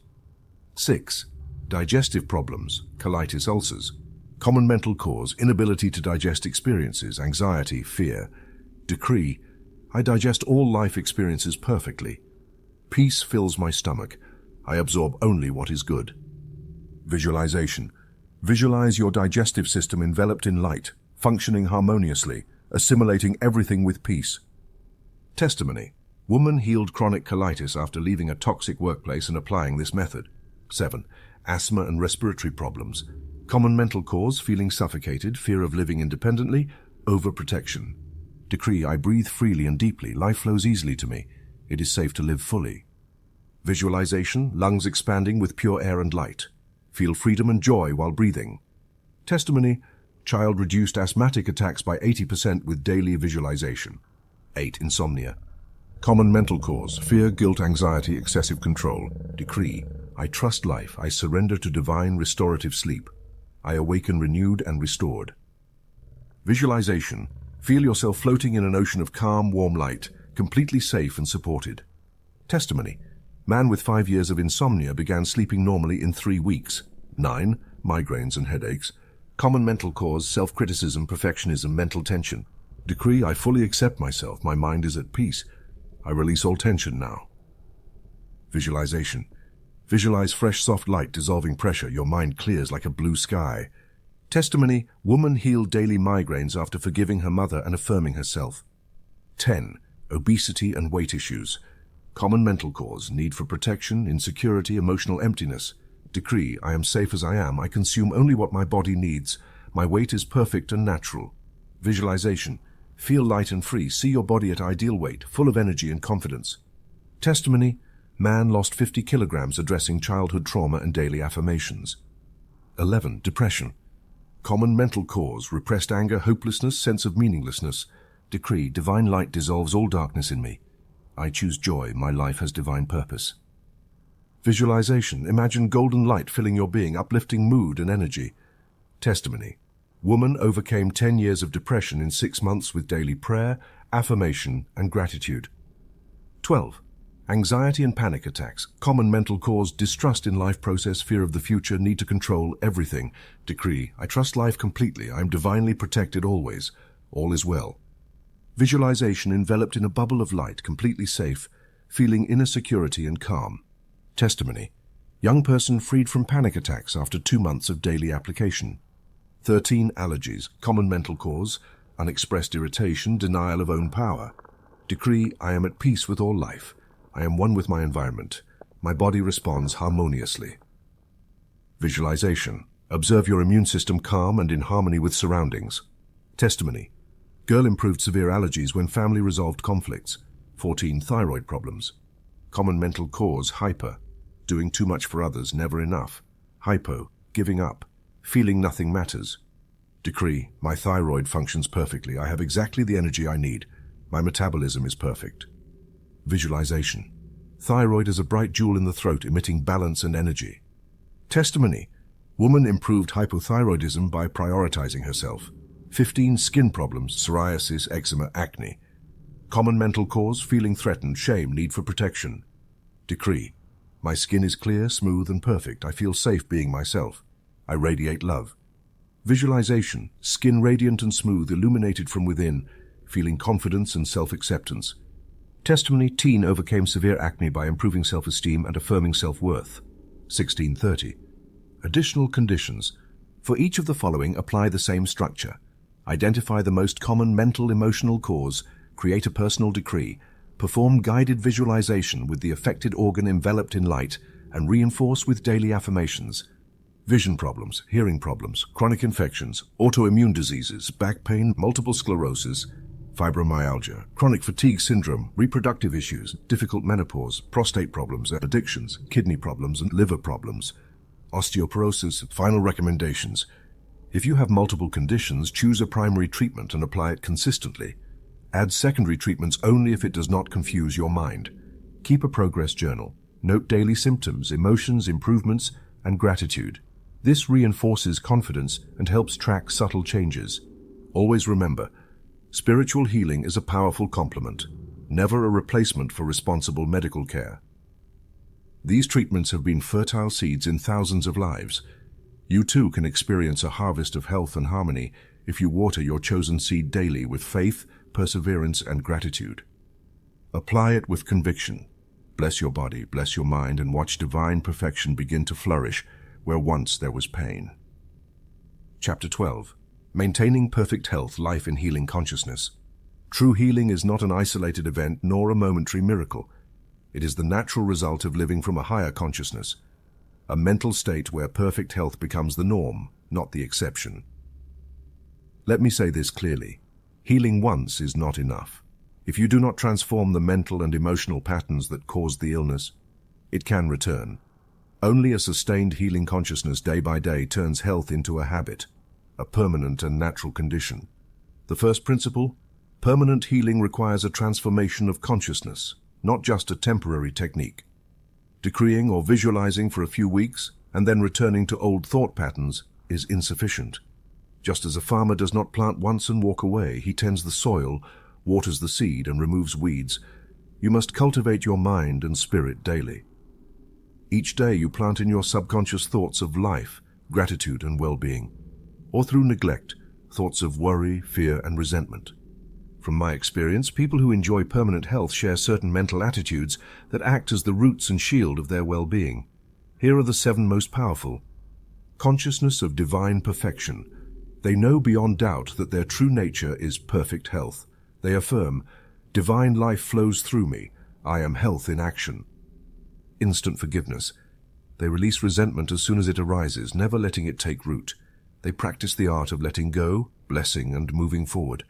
6. Digestive problems, colitis, ulcers. Common mental cause: inability to digest experiences, anxiety, fear. Decree: I digest all life experiences perfectly. Peace fills my stomach. I absorb only what is good. Visualization: visualize your digestive system enveloped in light, functioning harmoniously, assimilating everything with peace. Testimony: woman healed chronic colitis after leaving a toxic workplace and applying this method. 7. Asthma and respiratory problems. Common mental cause: feeling suffocated, fear of living independently, overprotection. Decree: I breathe freely and deeply. Life flows easily to me. It is safe to live fully. Visualization: lungs expanding with pure air and light. Feel freedom and joy while breathing. Testimony: child reduced asthmatic attacks by 80% with daily visualization. 8. Insomnia. Common mental cause: fear, guilt, anxiety, excessive control. Decree: I trust life. I surrender to divine restorative sleep. I awaken renewed and restored. Visualization: feel yourself floating in an ocean of calm, warm light, completely safe and supported. Testimony: man with 5 years of insomnia began sleeping normally in 3 weeks. 9. Migraines and headaches. Common mental cause: self-criticism, perfectionism, mental tension. Decree: I fully accept myself. My mind is at peace. I release all tension now. Visualization: visualize fresh, soft light dissolving pressure. Your mind clears like a blue sky. Testimony: woman healed daily migraines after forgiving her mother and affirming herself. 10. Obesity and weight issues. Common mental cause: need for protection, insecurity, emotional emptiness. Decree: I am safe as I am. I consume only what my body needs. My weight is perfect and natural. Visualization: feel light and free. See your body at ideal weight, full of energy and confidence. Testimony: man lost 50 kilograms addressing childhood trauma and daily affirmations. 11. Depression. Common mental cause: repressed anger, hopelessness, sense of meaninglessness. Decree: divine light dissolves all darkness in me. I choose joy. My life has divine purpose. Visualization: imagine golden light filling your being, uplifting mood and energy. Testimony: woman overcame 10 years of depression in 6 months with daily prayer, affirmation, and gratitude. 12. Anxiety and panic attacks. Common mental cause: distrust in life process, fear of the future, need to control everything. Decree: I trust life completely. I am divinely protected always. All is well. Visualization: enveloped in a bubble of light, completely safe, feeling inner security and calm. Testimony: young person freed from panic attacks after 2 months of daily application. 13. Allergies. Common mental cause: unexpressed irritation, denial of own power. Decree: I am at peace with all life. I am one with my environment. My body responds harmoniously. Visualization: observe your immune system calm and in harmony with surroundings. Testimony: girl improved severe allergies when family resolved conflicts. 14. Thyroid problems. Common mental cause: hyper. Doing too much for others, never enough. Hypo: giving up. Feeling nothing matters. Decree: my thyroid functions perfectly. I have exactly the energy I need. My metabolism is perfect. Visualization: thyroid is a bright jewel in the throat, emitting balance and energy. Testimony: woman improved hypothyroidism by prioritizing herself. 15. Skin problems: psoriasis, eczema, acne. Common mental cause: feeling threatened, shame, need for protection. Decree: my skin is clear, smooth, and perfect. I feel safe being myself. I radiate love. Visualization: skin radiant and smooth, illuminated from within, feeling confidence and self-acceptance. Testimony: teen overcame severe acne by improving self-esteem and affirming self-worth. 1630. Additional conditions. For each of the following, apply the same structure. Identify the most common mental emotional cause, create a personal decree, perform guided visualization with the affected organ enveloped in light, and reinforce with daily affirmations. Vision problems, hearing problems, chronic infections, autoimmune diseases, back pain, multiple sclerosis, fibromyalgia, chronic fatigue syndrome, reproductive issues, difficult menopause, prostate problems, addictions, kidney problems, and liver problems, osteoporosis. Final recommendations. If you have multiple conditions, choose a primary treatment and apply it consistently. Add secondary treatments only if it does not confuse your mind. Keep a progress journal. Note daily symptoms, emotions, improvements, and gratitude. This reinforces confidence and helps track subtle changes. Always remember, spiritual healing is a powerful complement, never a replacement for responsible medical care. These treatments have been fertile seeds in thousands of lives. You too can experience a harvest of health and harmony if you water your chosen seed daily with faith, perseverance, and gratitude. Apply it with conviction. Bless your body, bless your mind, and watch divine perfection begin to flourish where once there was pain. Chapter 12. Maintaining perfect health, life in healing consciousness. True healing is not an isolated event nor a momentary miracle. It is the natural result of living from a higher consciousness, a mental state where perfect health becomes the norm, not the exception. Let me say this clearly. Healing once is not enough. If you do not transform the mental and emotional patterns that caused the illness, it can return. Only a sustained healing consciousness day by day turns health into a habit, a permanent and natural condition. The first principle: permanent healing requires a transformation of consciousness, not just a temporary technique. Decreeing or visualizing for a few weeks and then returning to old thought patterns is insufficient. Just as a farmer does not plant once and walk away, he tends the soil, waters the seed, and removes weeds. You must cultivate your mind and spirit daily. Each day you plant in your subconscious thoughts of life, gratitude, and well-being, or through neglect, thoughts of worry, fear, and resentment. From my experience, people who enjoy permanent health share certain mental attitudes that act as the roots and shield of their well-being. Here are the 7 most powerful. Consciousness of divine perfection. They know beyond doubt that their true nature is perfect health. They affirm, divine life flows through me. I am health in action. Instant forgiveness. They release resentment as soon as it arises, never letting it take root. They practice the art of letting go, blessing, and moving forward.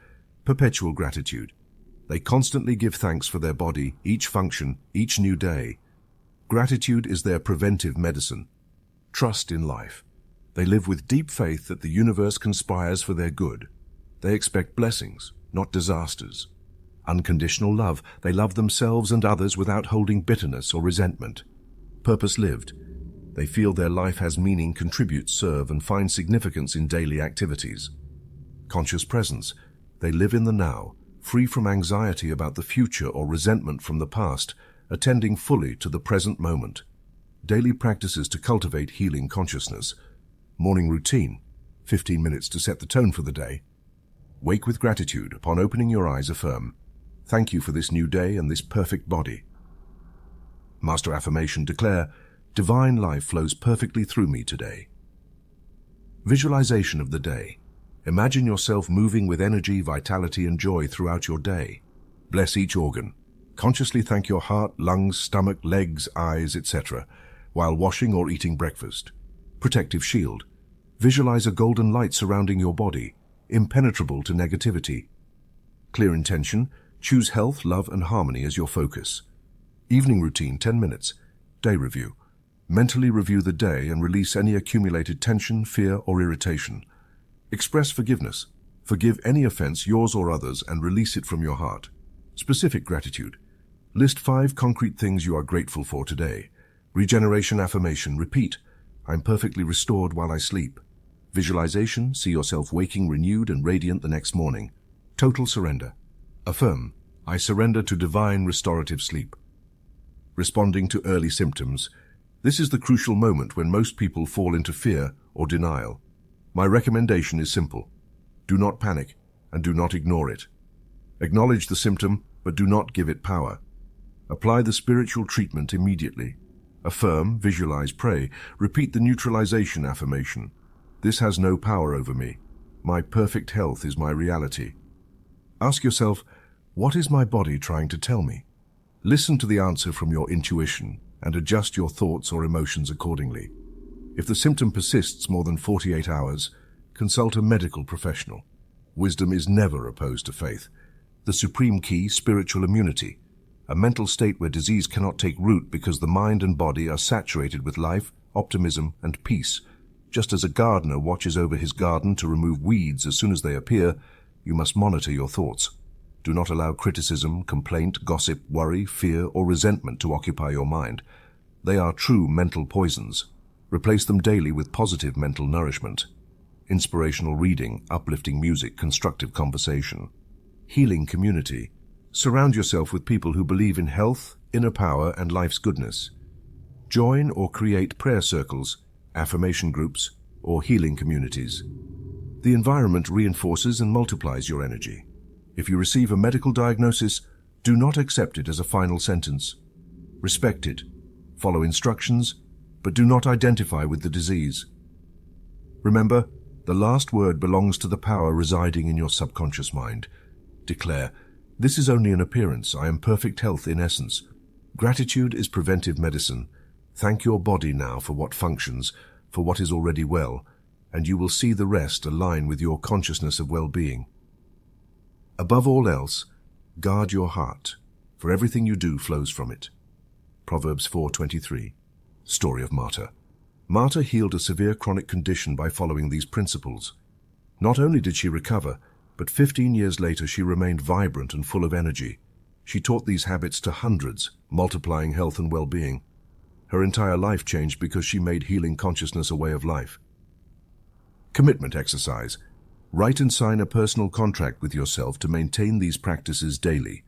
Perpetual gratitude. They constantly give thanks for their body, each function, each new day. Gratitude is their preventive medicine. Trust in life. They live with deep faith that the universe conspires for their good. They expect blessings, not disasters. Unconditional love. They love themselves and others without holding bitterness or resentment. Purpose lived. They feel their life has meaning, contribute, serve, and find significance in daily activities. Conscious presence. They live in the now, free from anxiety about the future or resentment from the past, attending fully to the present moment. Daily practices to cultivate healing consciousness. Morning routine. 15 minutes to set the tone for the day. Wake with gratitude. Upon opening your eyes, affirm, thank you for this new day and this perfect body. Master affirmation. Declare, divine life flows perfectly through me today. Visualization of the day. Imagine yourself moving with energy, vitality, and joy throughout your day. Bless each organ. Consciously thank your heart, lungs, stomach, legs, eyes, etc. while washing or eating breakfast. Protective shield. Visualize a golden light surrounding your body, impenetrable to negativity. Clear intention. Choose health, love, and harmony as your focus. Evening routine, 10 minutes. Day review. Mentally review the day and release any accumulated tension, fear, or irritation. Express forgiveness. Forgive any offense, yours or others, and release it from your heart. Specific gratitude. List 5 concrete things you are grateful for today. Regeneration affirmation. Repeat, I'm perfectly restored while I sleep. Visualization. See yourself waking renewed and radiant the next morning. Total surrender. Affirm, I surrender to divine restorative sleep. Responding to early symptoms. This is the crucial moment when most people fall into fear or denial. My recommendation is simple. Do not panic and do not ignore it. Acknowledge the symptom, but do not give it power. Apply the spiritual treatment immediately. Affirm, visualize, pray. Repeat the neutralization affirmation. This has no power over me. My perfect health is my reality. Ask yourself, what is my body trying to tell me? Listen to the answer from your intuition and adjust your thoughts or emotions accordingly. If the symptom persists more than 48 hours, consult a medical professional. Wisdom is never opposed to faith. The supreme key, spiritual immunity, a mental state where disease cannot take root because the mind and body are saturated with life, optimism, and peace. Just as a gardener watches over his garden to remove weeds as soon as they appear, you must monitor your thoughts. Do not allow criticism, complaint, gossip, worry, fear, or resentment to occupy your mind. They are true mental poisons. Replace them daily with positive mental nourishment. Inspirational reading, uplifting music, constructive conversation. Healing community. Surround yourself with people who believe in health, inner power, and life's goodness. Join or create prayer circles, affirmation groups, or healing communities. The environment reinforces and multiplies your energy. If you receive a medical diagnosis, do not accept it as a final sentence. Respect it. Follow instructions, but do not identify with the disease. Remember, the last word belongs to the power residing in your subconscious mind. Declare, this is only an appearance. I am perfect health in essence. Gratitude is preventive medicine. Thank your body now for what functions, for what is already well, and you will see the rest align with your consciousness of well-being. Above all else, guard your heart, for everything you do flows from it. Proverbs 4:23. Story of Marta. Marta healed a severe chronic condition by following these principles. Not only did she recover, but 15 years later she remained vibrant and full of energy. She taught these habits to hundreds, multiplying health and well-being. Her entire life changed because she made healing consciousness a way of life. Commitment exercise. Write and sign a personal contract with yourself to maintain these practices daily.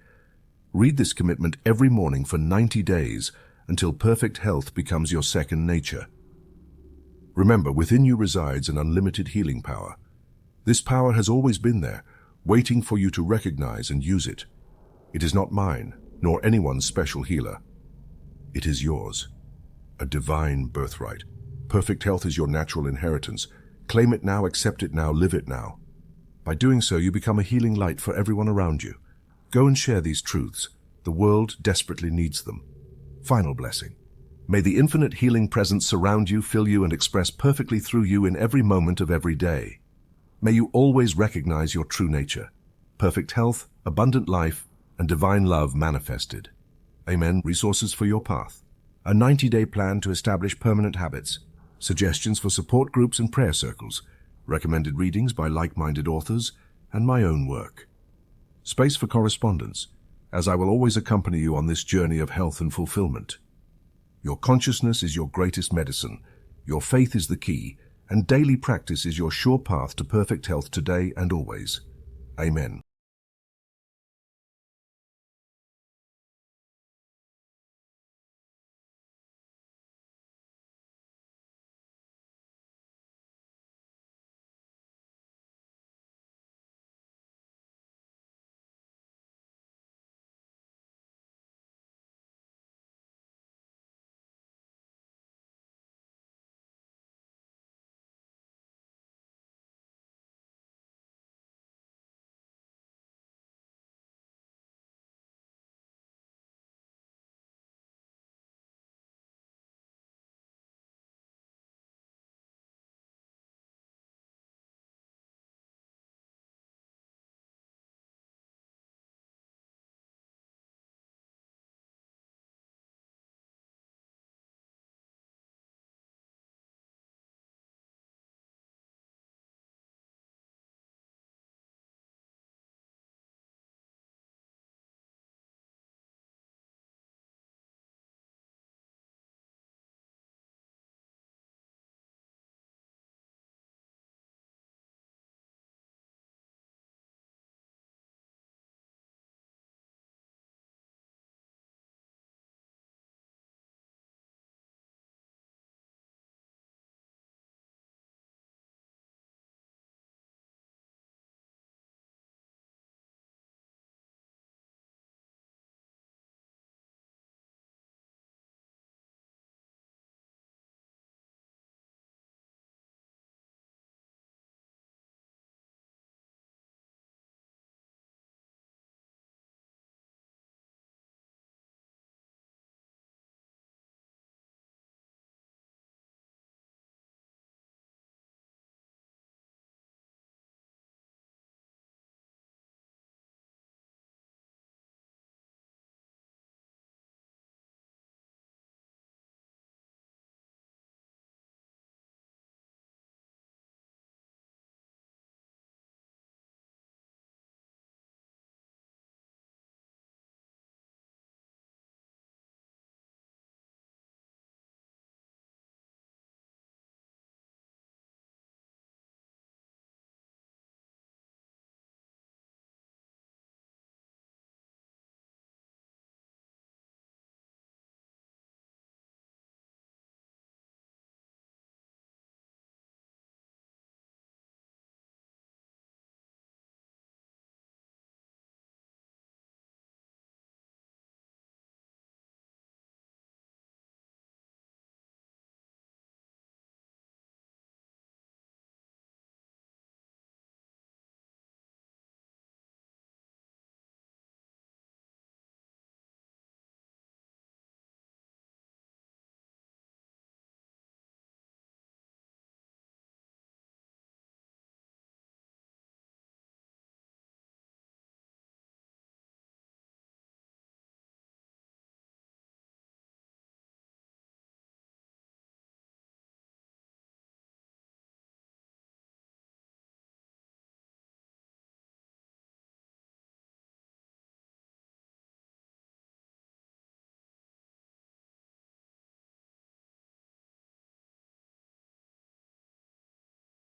Read this commitment every morning for 90 days until perfect health becomes your second nature. Remember, within you resides an unlimited healing power. This power has always been there, waiting for you to recognize and use it. It is not mine, nor anyone's special healer. It is yours, a divine birthright. Perfect health is your natural inheritance. Claim it now, accept it now, live it now. By doing so, you become a healing light for everyone around you. Go and share these truths. The world desperately needs them. Final blessing. May the infinite healing presence surround you, fill you, and express perfectly through you in every moment of every day. May you always recognize your true nature. Perfect health, abundant life, and divine love manifested. Amen. Resources for your path. A 90-day plan to establish permanent habits. Suggestions for support groups and prayer circles. Recommended readings by like-minded authors, and my own work. Space for correspondence, as I will always accompany you on this journey of health and fulfillment. Your consciousness is your greatest medicine. Your faith is the key, and daily practice is your sure path to perfect health today and always. Amen.